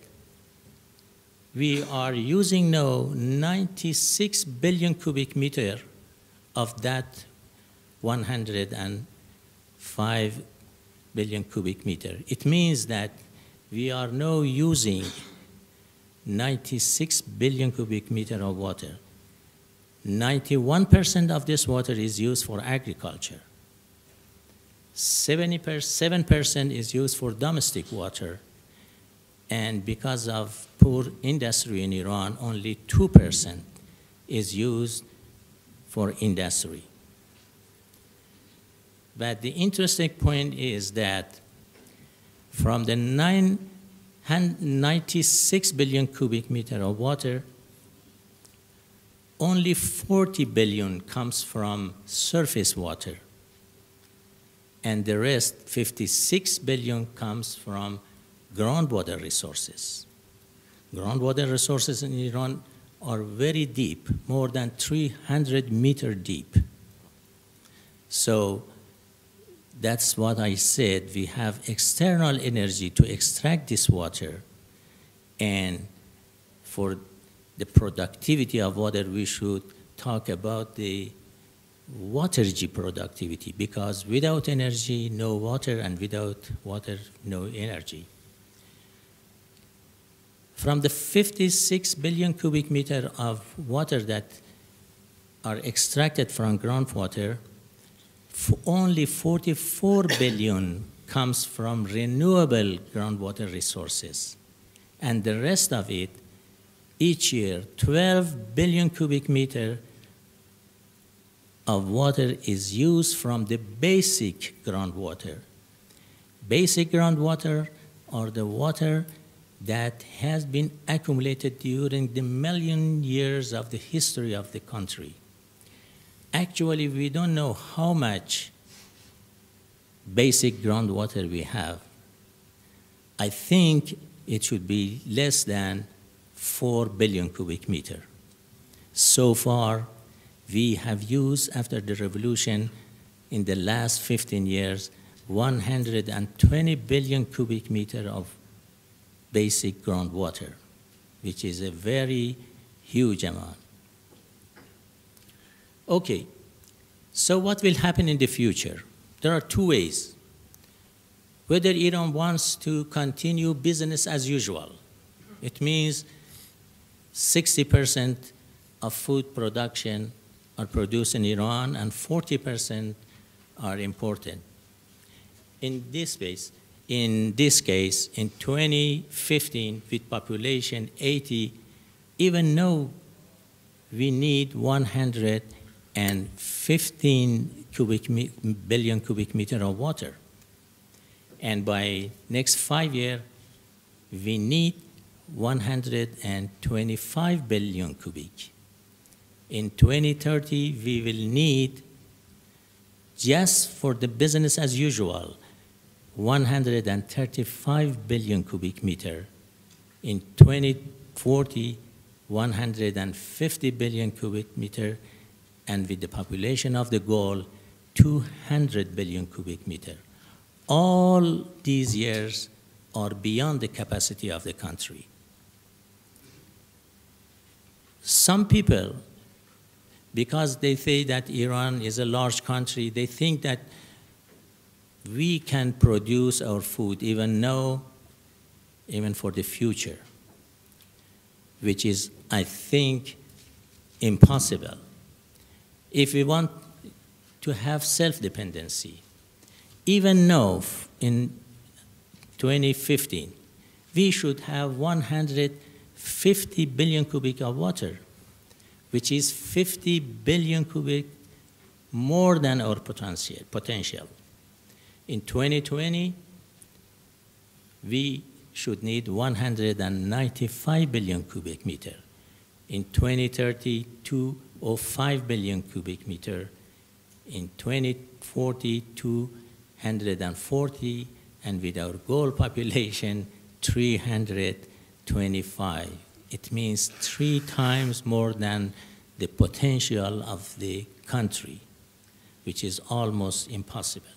we are using now 96 billion cubic meters of that 105 billion cubic meters. It means that we are now using 96 billion cubic meters of water. 91% of this water is used for agriculture. 7% is used for domestic water. And because of poor industry in Iran, only 2% is used for industry. But the interesting point is that from the 96 billion cubic meters of water, only 40 billion comes from surface water. And the rest, 56 billion, comes from groundwater resources. Groundwater resources in Iran are very deep, more than 300 meters deep. So that's what I said. We have external energy to extract this water, and for the productivity of water, we should talk about the water-G productivity, because without energy, no water, and without water, no energy. From the 56 billion cubic meter of water that are extracted from groundwater, only 44 billion comes from renewable groundwater resources. And the rest of it, each year, 12 billion cubic meter of water is used from the basic groundwater. Basic groundwater are the water that has been accumulated during the million years of the history of the country. Actually, we don't know how much basic groundwater we have. I think it should be less than 4 billion cubic meter. So far, we have used, after the revolution, in the last 15 years, 120 billion cubic meter of basic groundwater, which is a very huge amount. Okay, so what will happen in the future? There are two ways. Whether Iran wants to continue business as usual. It means 60% of food production are produced in Iran and 40% are imported. In this case, in 2015, with population 80, even though we need 115 billion cubic meter of water, and by next 5 years, we need 125 billion cubic. In 2030, we will need, just for the business as usual, 135 billion cubic meter. In 2040, 150 billion cubic meter, and with the population of the goal, 200 billion cubic meter. All these years are beyond the capacity of the country. Some people, because they say that Iran is a large country, they think that we can produce our food even for the future, which is, I think, impossible. If we want to have self-dependency, even though in 2015, we should have 150 billion cubic of water, which is 50 billion cubic more than our potential. In 2020, we should need 195 billion cubic meter. In 2030, 205 billion cubic meter. In 2040, 240, and with our goal population, 325. It means 3 times more than the potential of the country, which is almost impossible.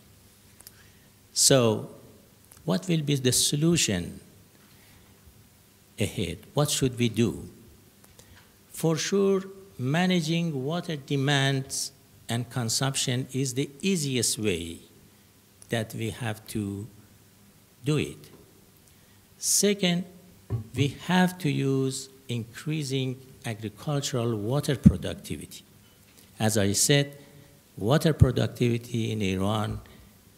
So what will be the solution ahead? What should we do? For sure, managing water demands and consumption is the easiest way that we have to do it. Second, we have to use increasing agricultural water productivity. As I said, water productivity in Iran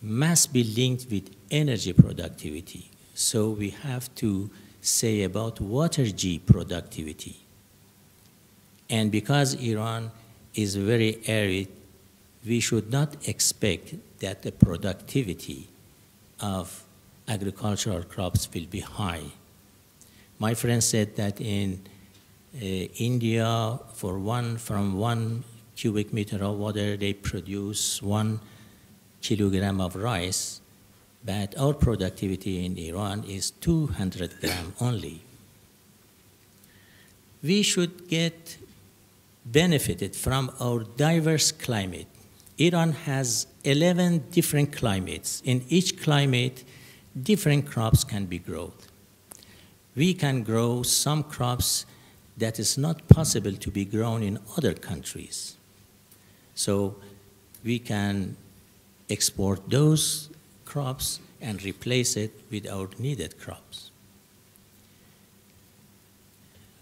must be linked with energy productivity. So we have to say about water-G productivity. And because Iran is very arid, we should not expect that the productivity of agricultural crops will be high. My friend said that in India, from 1 cubic meter of water, they produce 1 kilogram of rice, but our productivity in Iran is 200 grams only. We should get benefited from our diverse climate. Iran has 11 different climates. In each climate, different crops can be grown. We can grow some crops that is not possible to be grown in other countries. So we can export those crops and replace it with our needed crops.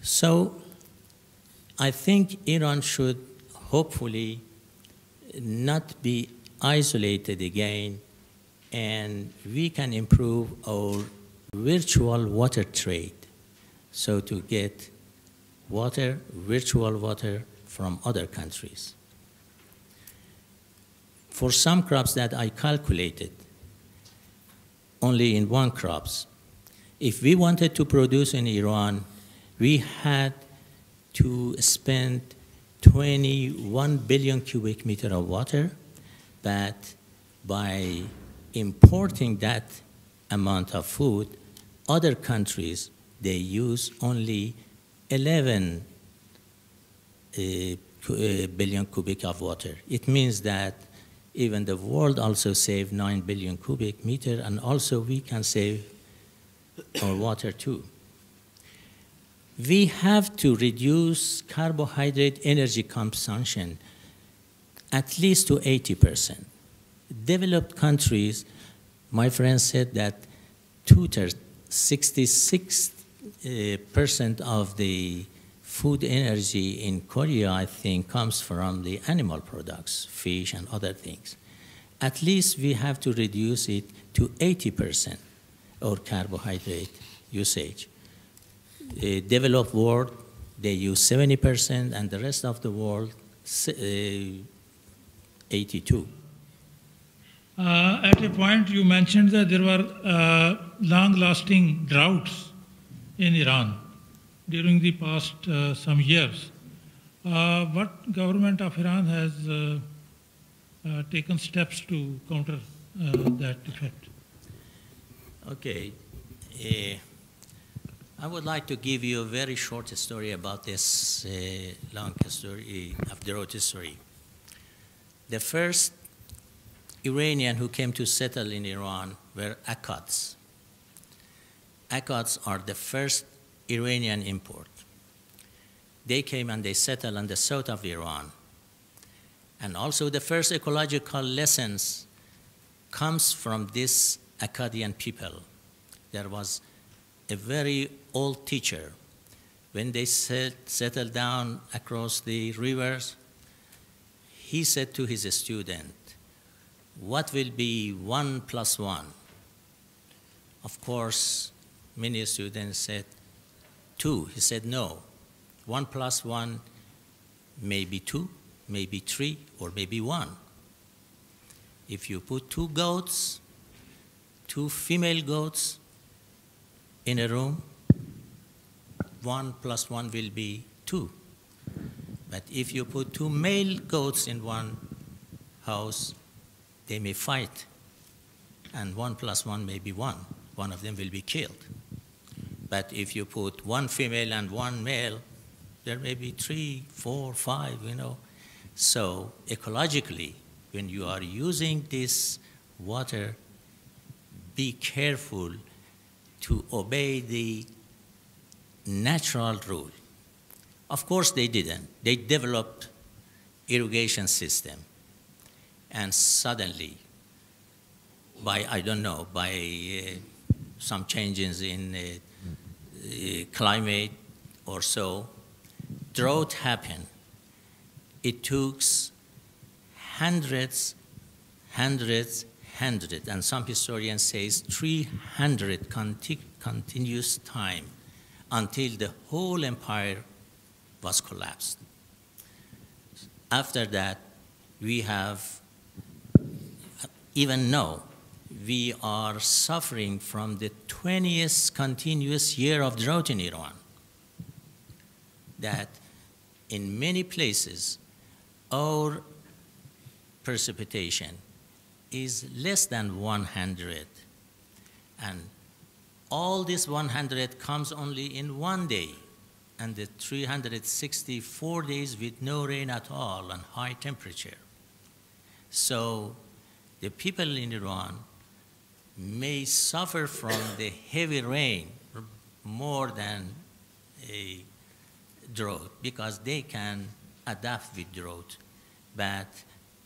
So I think Iran should hopefully not be isolated again, and we can improve our virtual water trade, so to get water, virtual water from other countries. For some crops that I calculated, only in one crops, if we wanted to produce in Iran, we had to spend 21 billion cubic meter of water, but by importing that amount of food, other countries, they use only 11 billion cubic of water. It means that even the world also saved 9 billion cubic meter, and also we can save our water too. We have to reduce carbohydrate energy consumption at least to 80%. Developed countries, my friend said that 66% of the food energy in Korea, I think, comes from the animal products, fish and other things. At least we have to reduce it to 80% of carbohydrate usage. The developed world, they use 70%, and the rest of the world, 82. At a point, you mentioned that there were long-lasting droughts in Iran during the past some years. What government of Iran has taken steps to counter that effect? Okay. I would like to give you a very short story about this long story of drought history. The first Iranian who came to settle in Iran were Akkads. Akkads are the first Iranian import. They came and they settled in the south of Iran. And also the first ecological lessons comes from this Akkadian people. There was a very old teacher. When they settled down across the rivers, he said to his student, "What will be 1 + 1? Of course, many students said 2. He said, "No, 1 + 1 may be 2, maybe 3, or maybe 1. If you put 2 goats, 2 female goats in a room, 1 + 1 will be 2. But if you put 2 male goats in one house, they may fight, and 1 + 1 may be 1. One of them will be killed. But if you put 1 female and 1 male, there may be 3, 4, 5, you know. So ecologically, when you are using this water, be careful to obey the natural rule. Of course they didn't. They developed irrigation system. And suddenly, by, I don't know, by some changes in climate or so, drought happened. It took hundreds, and some historians say 300 continuous time until the whole empire was collapsed. After that, we have, even now, we are suffering from the 20th continuous year of drought in Iran. That in many places, our precipitation is less than 100. And all this 100 comes only in one day, and the 364 days with no rain at all and high temperature. So the people in Iran may suffer from the heavy rain more than a drought because they can adapt with drought. But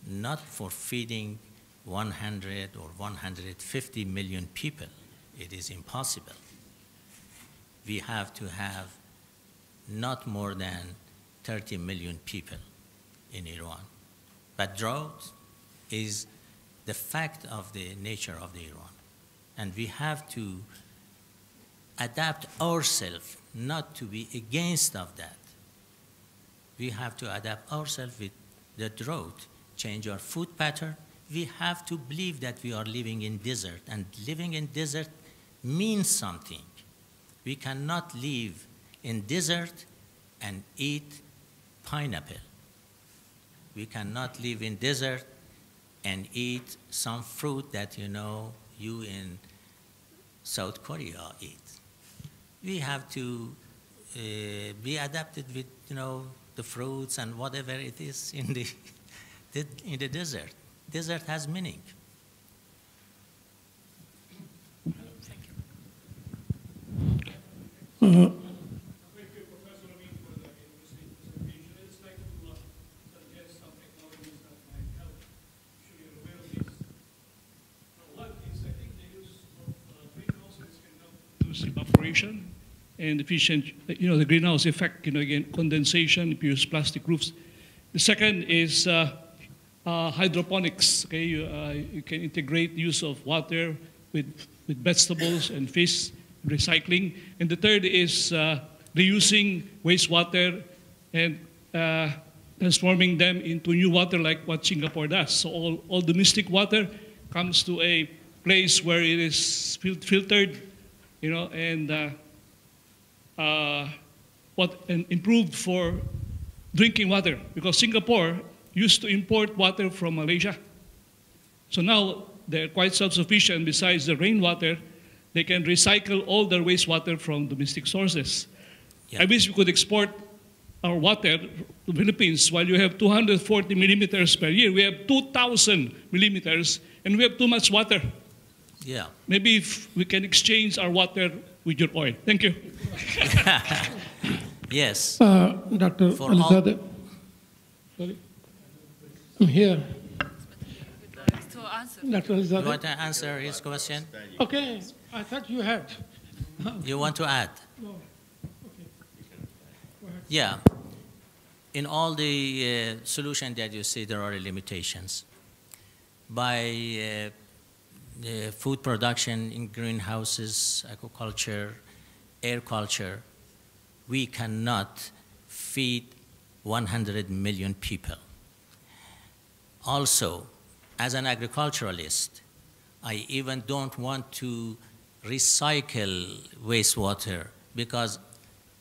not for feeding 100 or 150 million people. It is impossible. We have to have not more than 30 million people in Iran. But drought is the fact of the nature of the Iran. And we have to adapt ourselves not to be against of that. We have to adapt ourselves with the drought, change our food pattern. We have to believe that we are living in desert, and living in desert means something. We cannot live in desert and eat pineapple. We cannot live in desert and eat some fruit that you in South Korea eat. We have to be adapted with the fruits and whatever it is in the desert. Desert has meaning. Thank you. Evaporation and efficient, the greenhouse effect, again, condensation if you use plastic roofs. The second is hydroponics, okay? You can integrate use of water with vegetables and fish, recycling. And the third is reusing wastewater and transforming them into new water like what Singapore does. So all domestic water comes to a place where it is filtered, and improved for drinking water, because Singapore used to import water from Malaysia. So now they're quite self-sufficient. Besides the rainwater, they can recycle all their wastewater from domestic sources. Yeah. I wish we could export our water to the Philippines. While you have 240 millimeters per year, we have 2,000 millimeters, and we have too much water. Yeah. Maybe if we can exchange our water with your oil. Thank you. Yes. Dr. Alizadeh. Sorry. I'm here. Dr. Alizadeh. You want to answer his question? Okay. I thought you had. You want to add? No. Okay. Go ahead. Yeah. In all the solutions that you see, there are limitations. By food production in greenhouses, aquaculture, air culture, we cannot feed 100 million people. Also, as an agriculturalist, I even don't want to recycle wastewater, because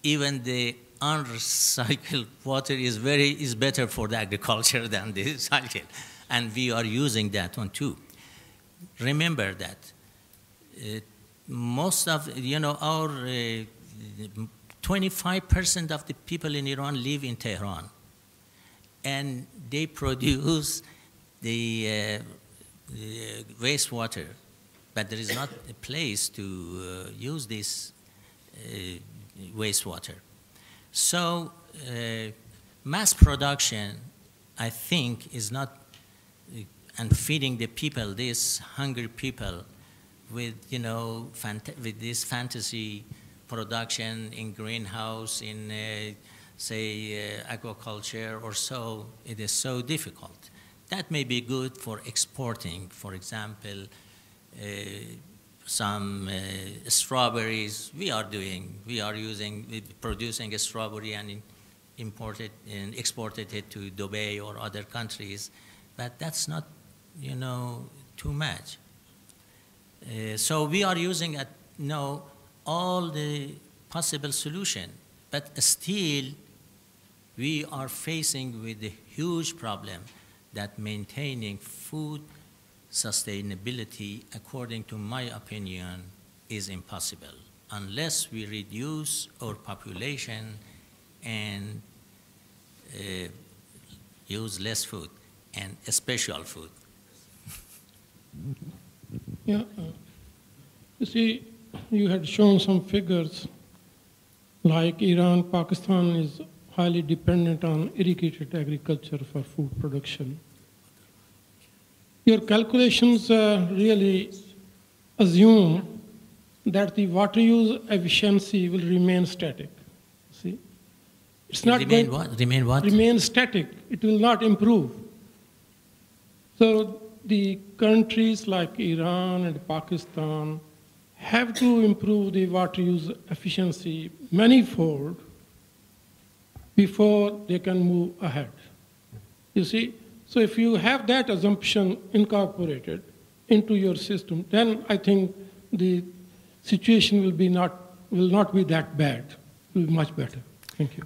even the unrecycled water is better for the agriculture than the recycled, and we are using that one too. Remember that most of our 25% of the people in Iran live in Tehran, and they produce the wastewater, but there is not a place to use this wastewater. So mass production, I think, is not, and feeding the people, these hungry people, with with this fantasy production in greenhouse, in say aquaculture or so, it is so difficult. That may be good for exporting, for example, some strawberries. We are producing a strawberry and imported and exported it to Dubai or other countries, but that's not, too much. So we are using all the possible solution, but still we are facing with a huge problem that maintaining food sustainability, according to my opinion, is impossible unless we reduce our population and use less food and special food. Yeah, you see, you had shown some figures like Iran, Pakistan is highly dependent on irrigated agriculture for food production. Your calculations really assume that the water use efficiency will remain static. See, it's not remain going what? Remain what? Remain static. It will not improve. So the countries like Iran and Pakistan have to improve the water use efficiency manifold before they can move ahead. You see, so if you have that assumption incorporated into your system, then I think the situation will not be that bad. It will be much better. Thank you.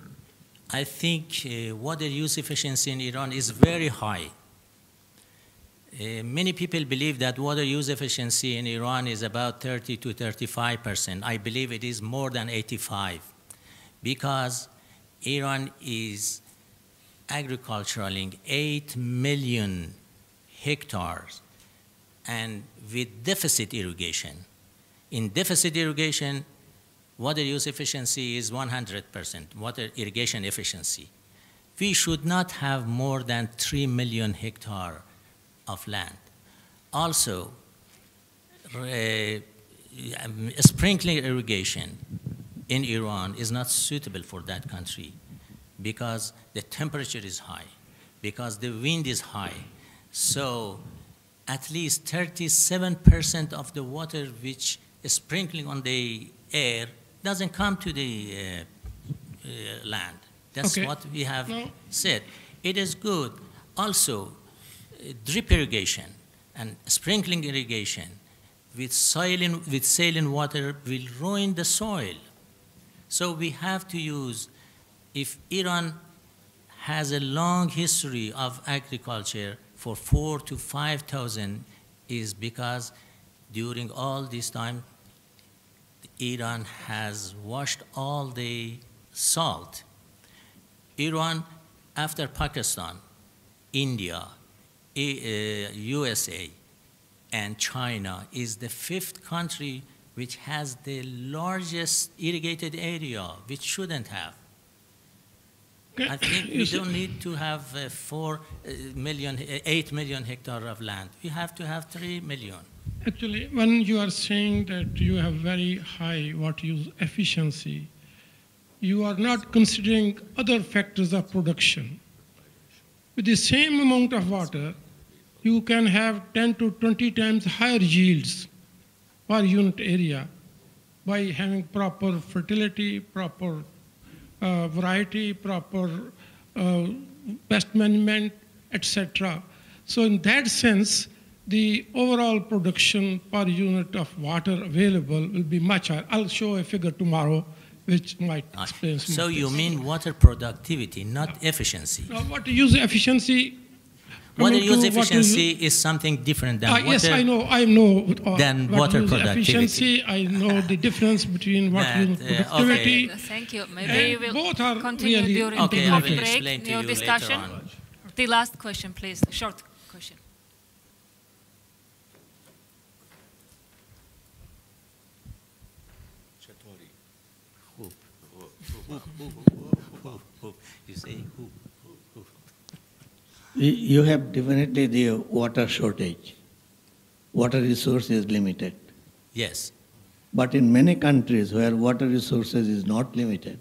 I think water use efficiency in Iran is very high. Many people believe that water use efficiency in Iran is about 30 to 35%. I believe it is more than 85, because Iran is agriculturing 8 million hectares and with deficit irrigation. In deficit irrigation, water use efficiency is 100%, water irrigation efficiency. We should not have more than 3 million hectares of land. Also, sprinkler irrigation in Iran is not suitable for that country because the temperature is high, because the wind is high. So at least 37% of the water which is sprinkling on the air doesn't come to the land. That's okay. what we have said. It is good. Also, drip irrigation and sprinkling irrigation with saline water will ruin the soil. So we have to use, if Iran has a long history of agriculture for 4,000 to 5,000, is because during all this time, Iran has washed all the salt. Iran, after Pakistan, India, USA, and China, is the 5th country which has the largest irrigated area, which shouldn't have. I think we don't need to have 8 million hectares of land. We have to have 3 million. Actually, when you are saying that you have very high water use efficiency, you are not considering other factors of production. With the same amount of water, you can have 10 to 20 times higher yields per unit area by having proper fertility, proper variety, proper pest management, etc. So in that sense, the overall production per unit of water available will be much higher. I'll show a figure tomorrow which might explain some So of you this. mean water productivity, not efficiency? Water use efficiency. Water use efficiency is something different than water. Yes, I know. Than water productivity. Efficiency, I know the difference between water use productivity. Okay. Thank you. Maybe we will both are continue really during okay, the I will coffee explain break, to your you discussion. later on. The last question, please. Short question. You say who? You have definitely the water shortage. Water resource is limited. Yes. But in many countries where water resources is not limited,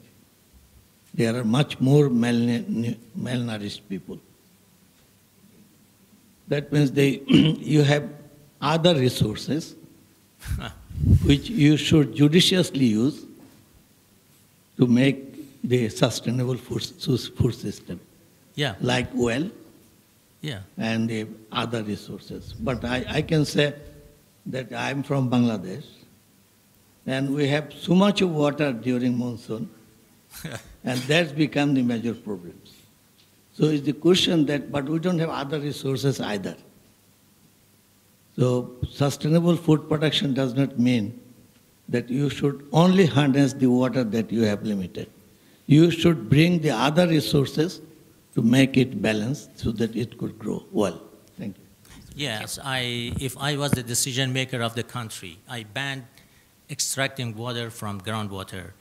there are much more malnourished people. That means you have other resources which you should judiciously use to make the sustainable food system. Yeah. Like oil. Yeah. And the other resources. But I can say that I'm from Bangladesh, and we have so much of water during monsoon, and that's become the major problems. So it's the question that, but we don't have other resources either. So sustainable food production does not mean that you should only harness the water that you have limited. You should bring the other resources to make it balanced so that it could grow well. Thank you. Yes, if I was the decision maker of the country, I banned extracting water from groundwater,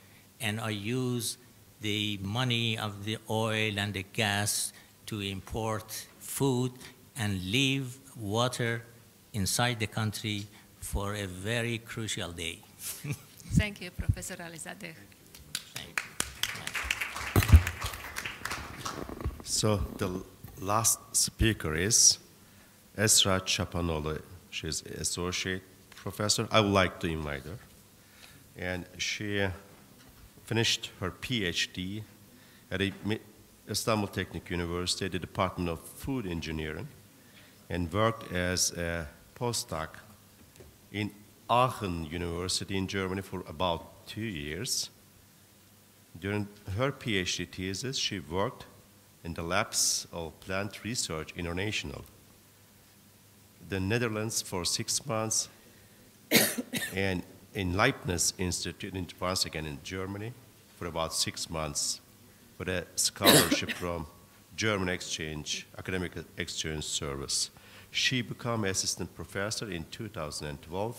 and I use the money of the oil and the gas to import food and leave water inside the country for a very crucial day. Thank you, Professor Alizadeh. Thank you. So the last speaker is Esra Çapanoğlu. She's associate professor. I would like to invite her. And she finished her PhD at Istanbul Technic University, the Department of Food Engineering, and worked as a postdoc in Ağı'nın University in Germany for about 2 years. During her PhD thesis, she worked in the labs of Plant Research International, the Netherlands for 6 months, and in Leibniz Institute, once again in Germany, for about 6 months, with a scholarship from German Exchange, Academic Exchange Service. She became assistant professor in 2012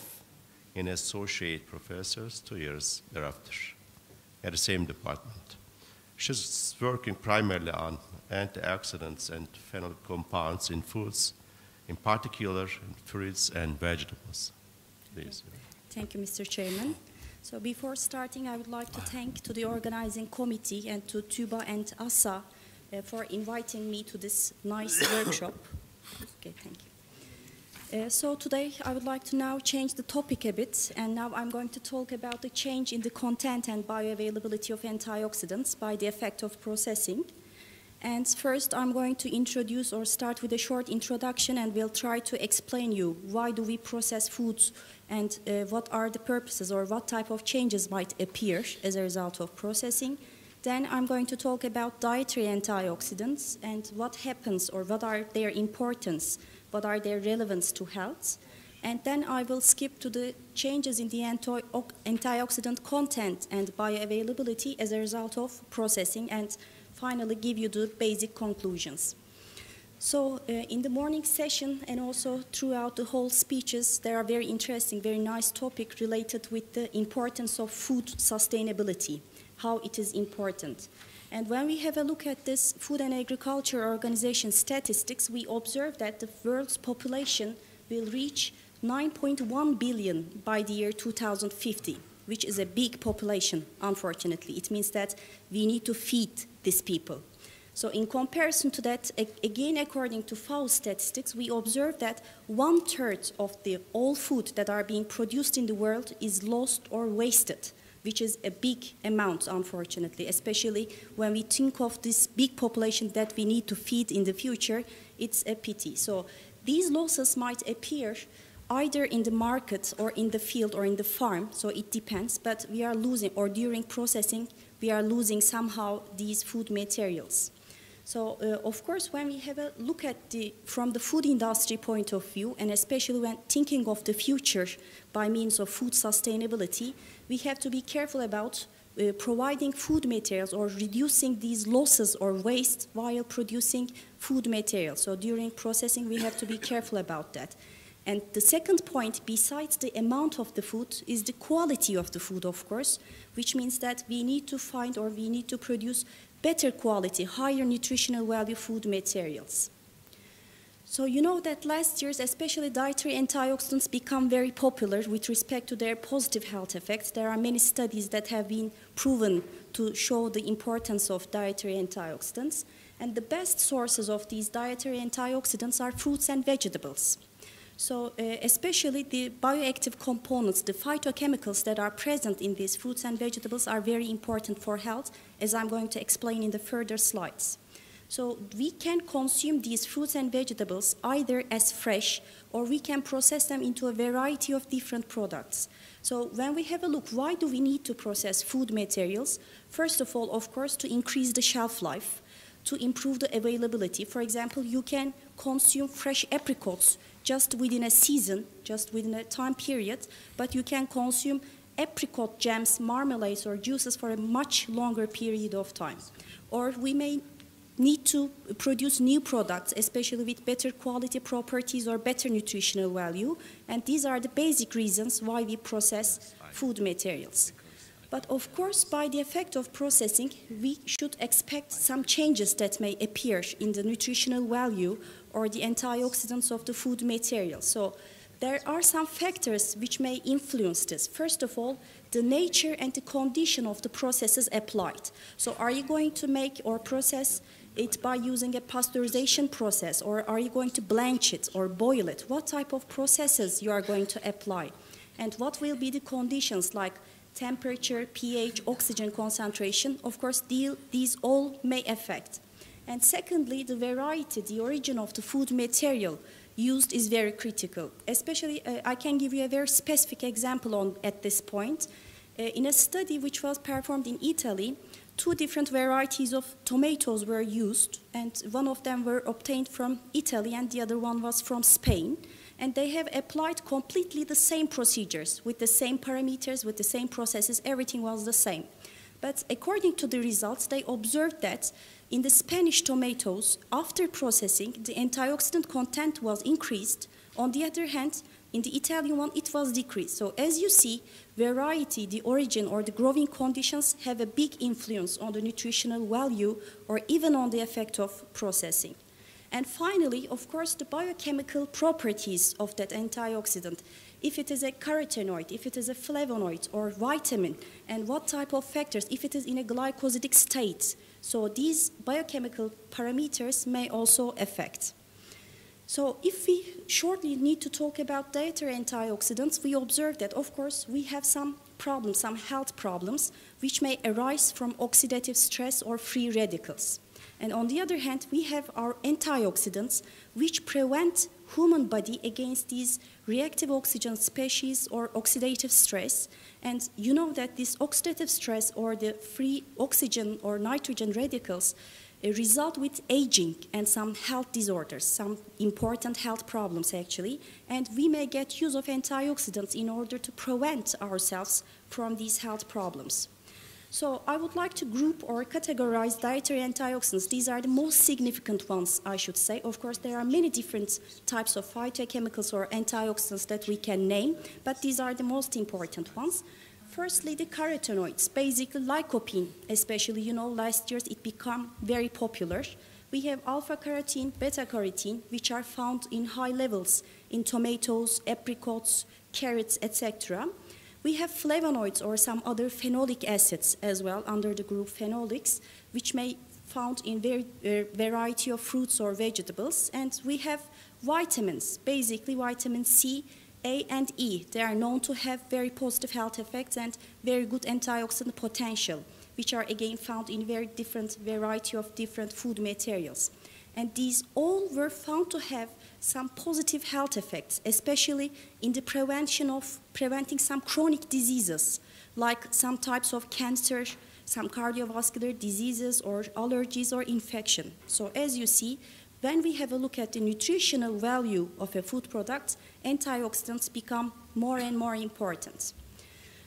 and associate professor 2 years thereafter at the same department. She's working primarily on antioxidants and phenolic compounds in foods, in particular in fruits and vegetables. Please. Thank you, Mr. Chairman. So before starting, I would like to thank to the organizing committee and to TÜBA and AASSA for inviting me to this nice workshop. Okay, thank you. So today I would like to now change the topic a bit, and now I'm going to talk about the change in the content and bioavailability of antioxidants by the effect of processing. And first I'm going to introduce or start with a short introduction, and we'll try to explain you why do we process foods and what are the purposes or what type of changes might appear as a result of processing. Then I'm going to talk about dietary antioxidants and what happens or what are their importance, what are their relevance to health. And then I will skip to the changes in the antioxidant content and bioavailability as a result of processing, and finally give you the basic conclusions. So in the morning session and also throughout the whole speeches, there are very interesting, very nice topics related with the importance of food sustainability, how it is important. And when we have a look at this Food and Agriculture Organization statistics, we observe that the world's population will reach 9.1 billion by the year 2050, which is a big population, unfortunately. It means that we need to feed these people. So in comparison to that, again, according to FAO statistics, we observe that 1/3 of all food that are being produced in the world is lost or wasted, which is a big amount, unfortunately, especially when we think of this big population that we need to feed in the future. It's a pity. So these losses might appear either in the market or in the field or in the farm, so it depends, but we are losing, or during processing, we are losing somehow these food materials. So, of course, when we have a look at from the food industry point of view, and especially when thinking of the future by means of food sustainability, we have to be careful about providing food materials or reducing these losses or waste while producing food materials. So during processing, we have to be careful about that. And the second point, besides the amount of the food, is the quality of the food, of course, which means that we need to find or we need to produce better quality, higher nutritional value food materials. So you know that last years, especially dietary antioxidants become very popular with respect to their positive health effects. There are many studies that have been proven to show the importance of dietary antioxidants. And the best sources of these dietary antioxidants are fruits and vegetables. So especially the bioactive components, the phytochemicals that are present in these fruits and vegetables are very important for health, as I'm going to explain in the further slides. So we can consume these fruits and vegetables either as fresh, or we can process them into a variety of different products. So when we have a look, why do we need to process food materials? First of all, of course, to increase the shelf life, to improve the availability. For example, you can consume fresh apricots just within a season, just within a time period, but you can consume apricot jams, marmalades, or juices for a much longer period of time. Or we may need to produce new products, especially with better quality properties or better nutritional value, and these are the basic reasons why we process food materials. But of course, by the effect of processing, we should expect some changes that may appear in the nutritional value or the antioxidants of the food material. So there are some factors which may influence this. First of all, the nature and the condition of the processes applied. So are you going to make or process it by using a pasteurization process, or are you going to blanch it or boil it? What type of processes you are going to apply? And what will be the conditions like temperature, pH, oxygen concentration? Of course, these all may affect. And secondly, the variety, the origin of the food material used is very critical. Especially, I can give you a very specific example at this point. In a study which was performed in Italy, 2 different varieties of tomatoes were used, and one of them were obtained from Italy and the other one was from Spain. And they have applied completely the same procedures, with the same parameters, with the same processes, everything was the same. But according to the results, they observed that in the Spanish tomatoes, after processing, the antioxidant content was increased. On the other hand, in the Italian one, it was decreased. So as you see, variety, the origin, or the growing conditions have a big influence on the nutritional value or even on the effect of processing. And finally, of course, the biochemical properties of that antioxidant. If it is a carotenoid, if it is a flavonoid or vitamin, and what type of factors, if it is in a glycosidic state. So these biochemical parameters may also affect. So if we shortly need to talk about dietary antioxidants, we observe that, of course, we have some problems, some health problems, which may arise from oxidative stress or free radicals. And on the other hand, we have our antioxidants, which prevent human body against these reactive oxygen species or oxidative stress. And you know that this oxidative stress or the free oxygen or nitrogen radicals result with aging and some health disorders, some important health problems actually. And we may get use of antioxidants in order to prevent ourselves from these health problems. So I would like to group or categorize dietary antioxidants. These are the most significant ones, I should say. Of course, there are many different types of phytochemicals or antioxidants that we can name, but these are the most important ones. Firstly, the carotenoids, basically lycopene, especially, you know, last year it became very popular. We have alpha-carotene, beta-carotene, which are found in high levels in tomatoes, apricots, carrots, etc. We have flavonoids or some other phenolic acids as well under the group phenolics, which may be found in variety of fruits or vegetables. And we have vitamins, basically vitamin C, A, and E. They are known to have very positive health effects and very good antioxidant potential, which are again found in very different variety of different food materials. And these all were found to have some positive health effects, especially in the preventing some chronic diseases, like some types of cancer, some cardiovascular diseases, or allergies or infection. So as you see, when we have a look at the nutritional value of a food product, antioxidants become more and more important.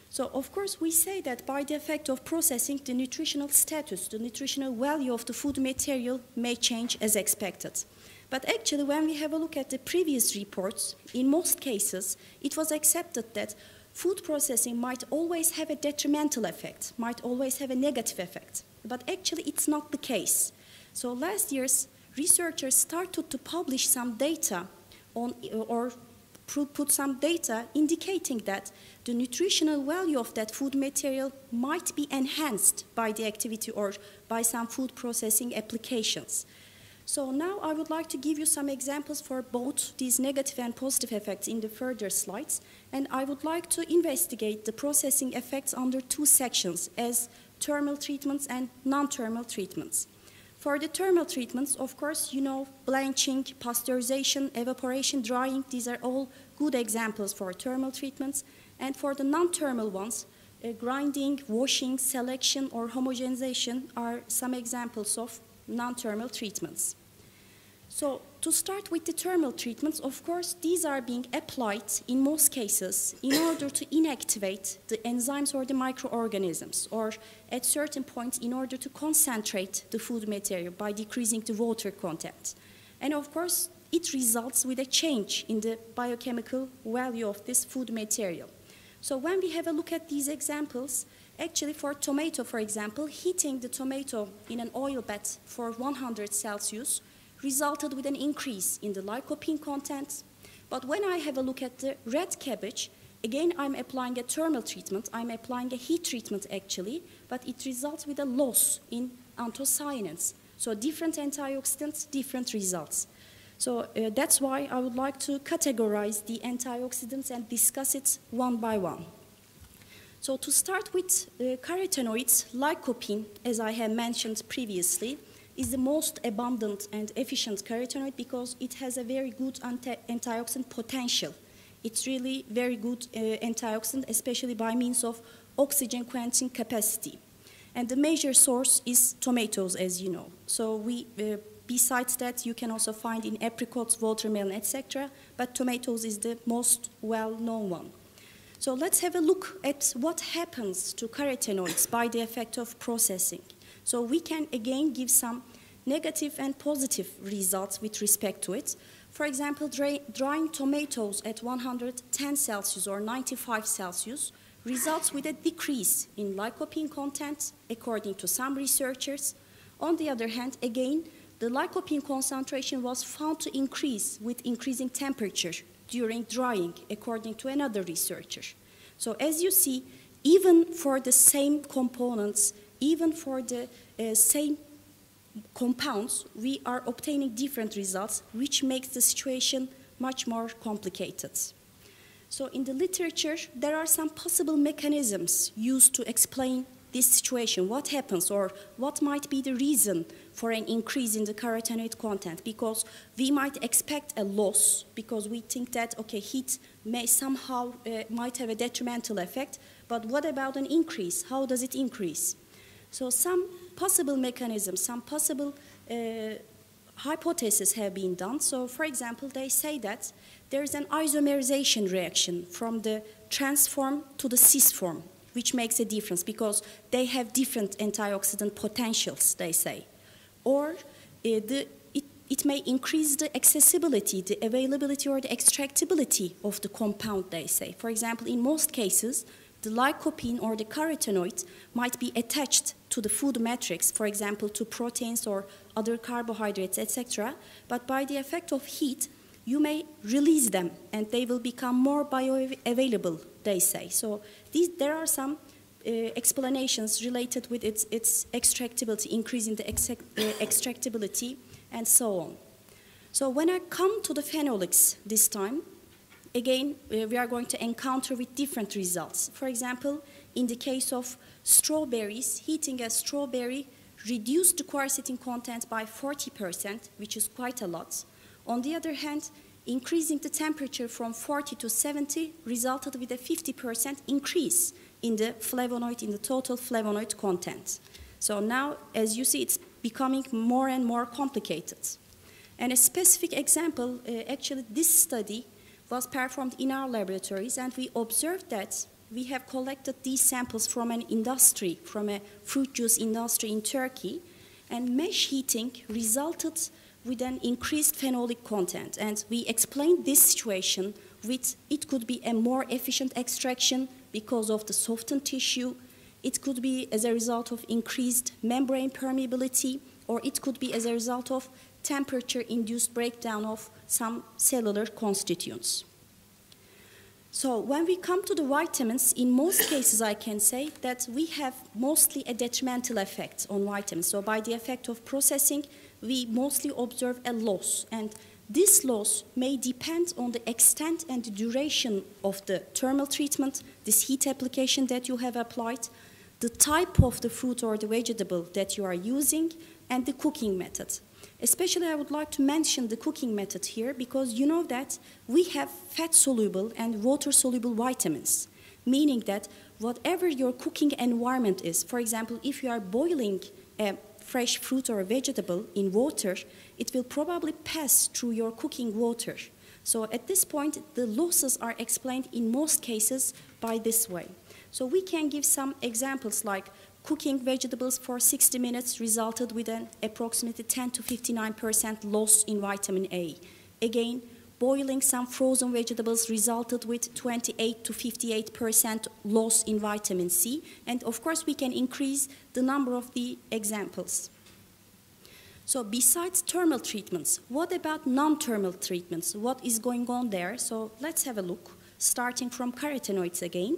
So, of course, we say that by the effect of processing, the nutritional status, the nutritional value of the food material may change as expected. But actually, when we have a look at the previous reports, in most cases, it was accepted that food processing might always have a detrimental effect, might always have a negative effect. But actually, it's not the case. So last year's researchers started to publish some data on, or put some data indicating that the nutritional value of that food material might be enhanced by the activity or by some food processing applications. So now I would like to give you some examples for both these negative and positive effects in the further slides. And I would like to investigate the processing effects under 2 sections as thermal treatments and non-thermal treatments. For the thermal treatments, of course, you know, blanching, pasteurization, evaporation, drying, these are all good examples for thermal treatments. And for the non-thermal ones, grinding, washing, selection, or homogenization are some examples of non-thermal treatments. So to start with the thermal treatments, of course, these are being applied in most cases in order to inactivate the enzymes or the microorganisms, or at certain points in order to concentrate the food material by decreasing the water content. And of course, it results with a change in the biochemical value of this food material. So when we have a look at these examples, Actually, for tomato, for example, heating the tomato in an oil bath for 100 Celsius resulted with an increase in the lycopene content. But when I have a look at the red cabbage, again, I'm applying a thermal treatment. I'm applying a heat treatment, actually, but it results with a loss in anthocyanins. So different antioxidants, different results. So that's why I would like to categorize the antioxidants and discuss it one by one. So to start with carotenoids, lycopene, as I have mentioned previously, is the most abundant and efficient carotenoid because it has a very good antioxidant potential. It's really very good antioxidant, especially by means of oxygen quenching capacity. And the major source is tomatoes, as you know. So besides that, you can also find in apricots, watermelon, etc. But tomatoes is the most well-known one. So let's have a look at what happens to carotenoids by the effect of processing. So we can again give some negative and positive results with respect to it. For example, drying tomatoes at 110 Celsius or 95 Celsius results with a decrease in lycopene content, according to some researchers. On the other hand, again, the lycopene concentration was found to increase with increasing temperature during drying, according to another researcher. So as you see, even for the same components, even for the same compounds, we are obtaining different results, which makes the situation much more complicated. So in the literature, there are some possible mechanisms used to explain this situation, what happens or what might be the reason for an increase in the carotenoid content, because we might expect a loss because we think that, okay, heat may somehow might have a detrimental effect, but what about an increase? How does it increase? So some possible mechanisms, some possible hypotheses have been done. So for example, they say that there is an isomerization reaction from the trans form to the cis form, which makes a difference because they have different antioxidant potentials, they say. Or it may increase the accessibility, the availability or the extractability of the compound, they say. For example, in most cases, the lycopene or the carotenoid might be attached to the food matrix, for example, to proteins or other carbohydrates, etc. But by the effect of heat, you may release them and they will become more bioavailable, they say. So there are some explanations related with its extractability, increasing the extractability, and so on. So when I come to the phenolics this time, again, we are going to encounter with different results. For example, in the case of strawberries, heating a strawberry reduced the quercetin content by 40%, which is quite a lot. On the other hand, increasing the temperature from 40 to 70 resulted with a 50% increase in the flavonoid, in the total flavonoid content. So now, as you see, it's becoming more and more complicated. And a specific example, actually this study was performed in our laboratories, and we observed that we have collected these samples from an industry, from a fruit juice industry in Turkey, and mesh heating resulted with an increased phenolic content. And we explained this situation with it could be a more efficient extraction because of the softened tissue, it could be as a result of increased membrane permeability, or it could be as a result of temperature-induced breakdown of some cellular constituents. So when we come to the vitamins, in most cases I can say that we have mostly a detrimental effect on vitamins. So by the effect of processing, we mostly observe a loss. And this loss may depend on the extent and the duration of the thermal treatment, this heat application that you have applied, the type of the fruit or the vegetable that you are using, and the cooking method. Especially I would like to mention the cooking method here because you know that we have fat-soluble and water-soluble vitamins, meaning that whatever your cooking environment is, for example, if you are boiling a fresh fruit or a vegetable in water, it will probably pass through your cooking water. So at this point, the losses are explained in most cases by this way. So we can give some examples like cooking vegetables for 60 minutes resulted with an approximately 10 to 59% loss in vitamin A. Again, boiling some frozen vegetables resulted with 28 to 58% loss in vitamin C. And of course, we can increase the number of the examples. So besides thermal treatments, what about non-thermal treatments? What is going on there? So let's have a look, starting from carotenoids again.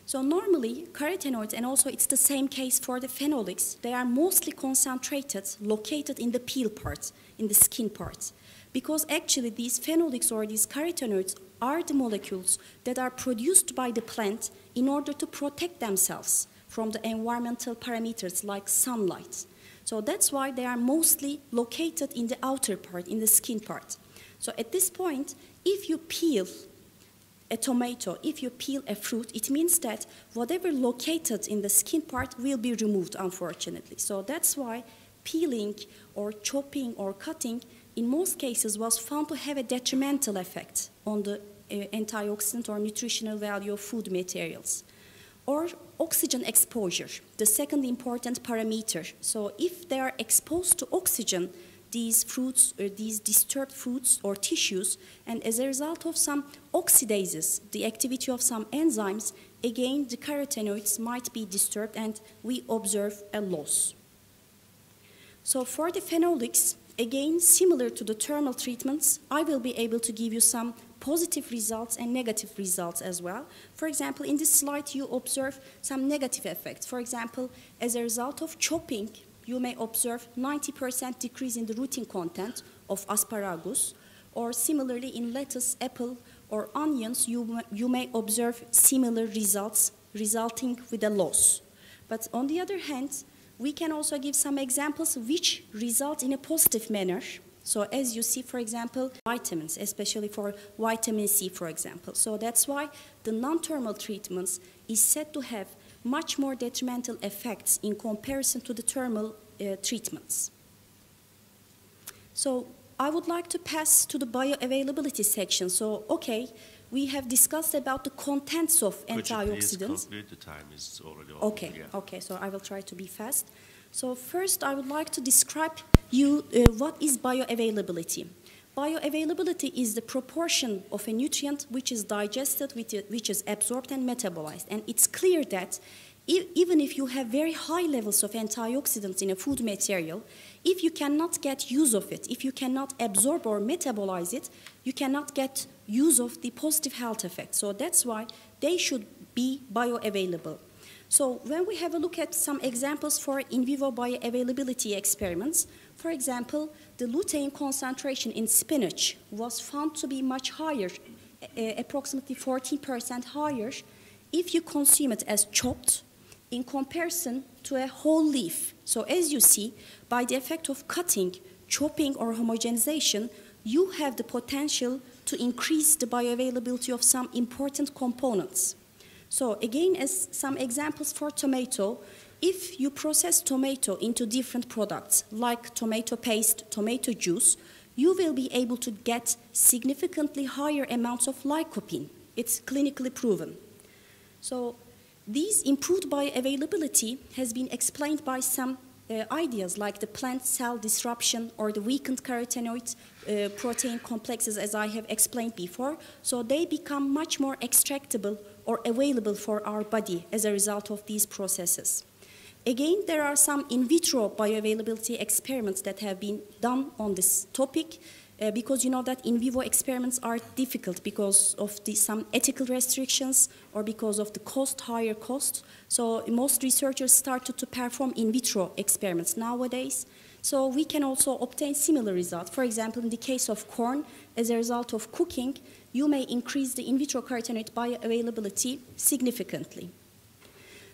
So normally, carotenoids, and also it's the same case for the phenolics, they are mostly concentrated, located in the peel parts, in the skin parts. Because actually these phenolics or these carotenoids are the molecules that are produced by the plant in order to protect themselves from the environmental parameters like sunlight. So that's why they are mostly located in the outer part, in the skin part. So at this point, if you peel a tomato, if you peel a fruit, it means that whatever located in the skin part will be removed, unfortunately. So that's why peeling or chopping or cutting in most cases was found to have a detrimental effect on the antioxidant or nutritional value of food materials. Or oxygen exposure, the second important parameter. So if they are exposed to oxygen, these fruits or these disturbed fruits or tissues, and as a result of some oxidases, the activity of some enzymes, again the carotenoids might be disturbed and we observe a loss. So for the phenolics, again similar to the thermal treatments, I will be able to give you some positive results and negative results as well. For example, in this slide you observe some negative effects. For example, as a result of chopping, you may observe 90% decrease in the rutin content of asparagus, or similarly in lettuce, apple, or onions, you may observe similar results resulting with a loss. But on the other hand, we can also give some examples which result in a positive manner. So as you see, for example, vitamins, especially for vitamin C, for example. So that's why the non-thermal treatments is said to have much more detrimental effects in comparison to the thermal treatments. So I would like to pass to the bioavailability section. So, okay, we have discussed about the contents of antioxidants. Could you please conclude? The time is already over. Okay, yeah. Okay, so I will try to be fast. So first, I would like to describe you what is bioavailability. Bioavailability is the proportion of a nutrient which is digested, which is absorbed and metabolized. And it's clear that even if you have very high levels of antioxidants in a food material, if you cannot get use of it, if you cannot absorb or metabolize it, you cannot get use of the positive health effects. So that's why they should be bioavailable. So when we have a look at some examples for in vivo bioavailability experiments, for example, the lutein concentration in spinach was found to be much higher, approximately 14% higher, if you consume it as chopped in comparison to a whole leaf. So as you see, by the effect of cutting, chopping, or homogenization, you have the potential to increase the bioavailability of some important components. So again, as some examples for tomato, if you process tomato into different products, like tomato paste, tomato juice, you will be able to get significantly higher amounts of lycopene. It's clinically proven. So these improved bioavailability has been explained by some ideas like the plant cell disruption or the weakened carotenoid protein complexes, as I have explained before. So they become much more extractable or available for our body as a result of these processes. Again, there are some in vitro bioavailability experiments that have been done on this topic because you know that in vivo experiments are difficult because of some ethical restrictions or because of the higher cost. So most researchers started to perform in vitro experiments nowadays. So we can also obtain similar results. For example, in the case of corn, as a result of cooking, you may increase the in vitro carotenoid bioavailability significantly.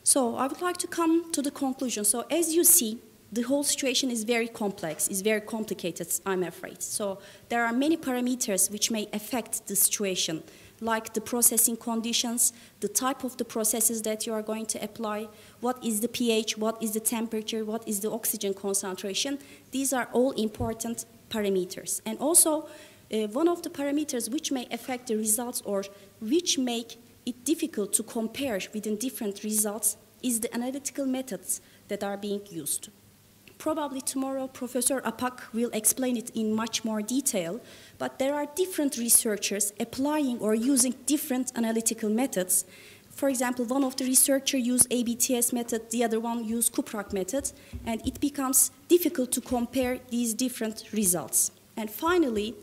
So I would like to come to the conclusion. So as you see, the whole situation is very complex, is very complicated, I'm afraid. So there are many parameters which may affect the situation, like the processing conditions, the type of the processes that you are going to apply, what is the pH, what is the temperature, what is the oxygen concentration. These are all important parameters. And also, one of the parameters which may affect the results or which make it difficult to compare within different results is the analytical methods that are being used. probably tomorrow Professor Apak will explain it in much more detail, but there are different researchers applying or using different analytical methods. For example, one of the researchers used ABTS method, the other one used Kuprak method, and it becomes difficult to compare these different results. And finally,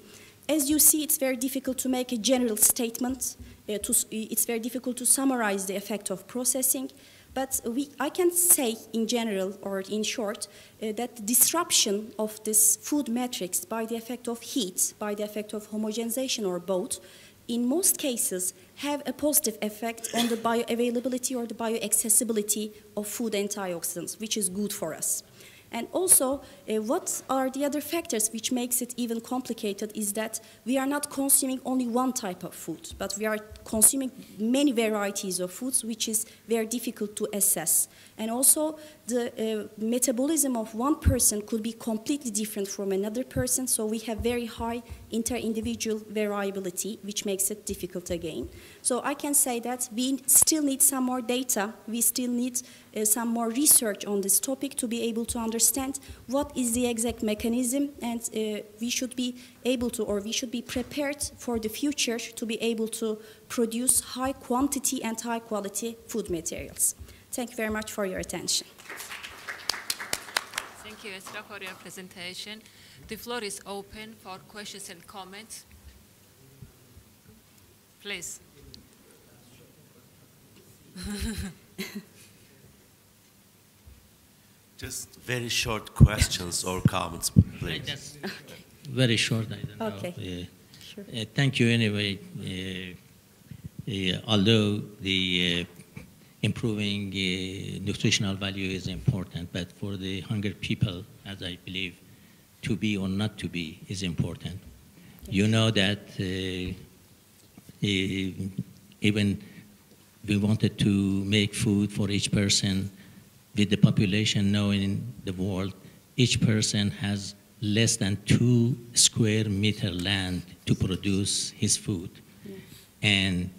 as you see, it's very difficult to make a general statement. It's very difficult to summarize the effect of processing. But I can say in general, or in short, that the disruption of this food matrix by the effect of heat, by the effect of homogenization or both, in most cases have a positive effect on the bioavailability or the bioaccessibility of food antioxidants, which is good for us. And also, what are the other factors which makes it even complicated is that we are not consuming only one type of food, but we are consuming many varieties of foods, which is very difficult to assess. And also, the metabolism of one person could be completely different from another person, so we have very high inter-individual variability, which makes it difficult again. So I can say that we still need some more data, we still need some more research on this topic to be able to understand what is the exact mechanism, and we should be able to, or we should be prepared for the future to be able to produce high quantity and high quality food materials. Thank you very much for your attention. Thank you, Esra, for your presentation. The floor is open for questions and comments. Please. Just very short questions or comments, please. Very short, I don't know. Okay. Sure. Thank you anyway. Although the improving nutritional value is important, but for the hungry people, as I believe, to be or not to be is important. Yes. You know that even we wanted to make food for each person. With the population now in the world, each person has less than 2 square meter land to produce his food. Yeah. And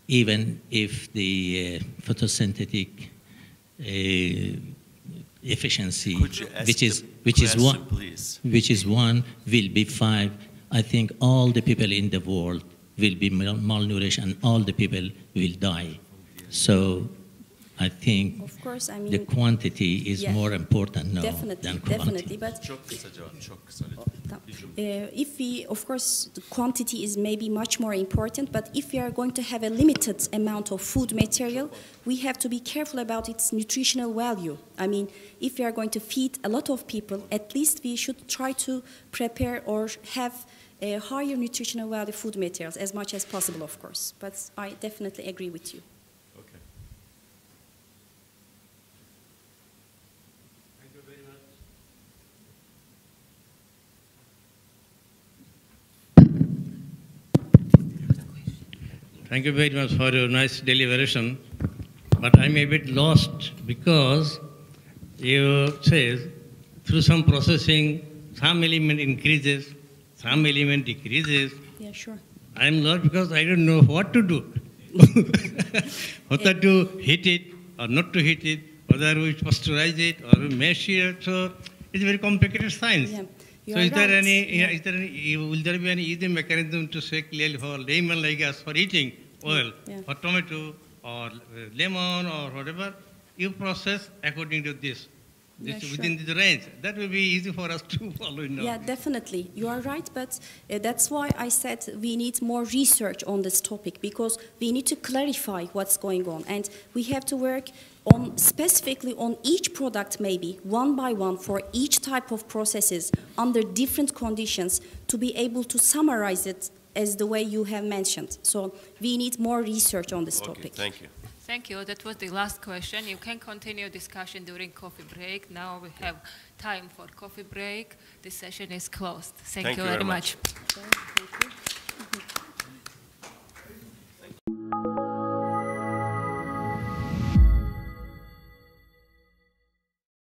even if the photosynthetic efficiency, which is 1, will be 5, I think all the people in the world will be malnourished and all the people will die. So I think of course, I mean, the quantity is more important now than quality. Definitely, but if we, of course, the quantity is maybe much more important, but if we are going to have a limited amount of food material, we have to be careful about its nutritional value. I mean, if we are going to feed a lot of people, at least we should try to prepare or have a higher nutritional value food materials as much as possible, of course. But I definitely agree with you. Thank you very much for your nice deliberation, but I'm a bit lost because you say through some processing, some element increases, some element decreases. Yeah, sure. I'm lost because I don't know what to do. Whether to heat it or not to heat it, whether we pasteurize it or we mash it. So it's a very complicated science. Yeah. So will there be any easy mechanism to say clearly for layman like us for eating oil, for tomato or lemon or whatever, you process according to this within the range. That will be easy for us to follow. Yeah, definitely. You are right, but that's why I said we need more research on this topic, because we need to clarify what's going on, and we have to work on specifically on each product, maybe one by one for each type of processes under different conditions to be able to summarize it as the way you have mentioned. So we need more research on this topic. Thank you. Thank you. That was the last question. You can continue discussion during coffee break. Now we have time for coffee break. This session is closed. Thank you very much. Thank you.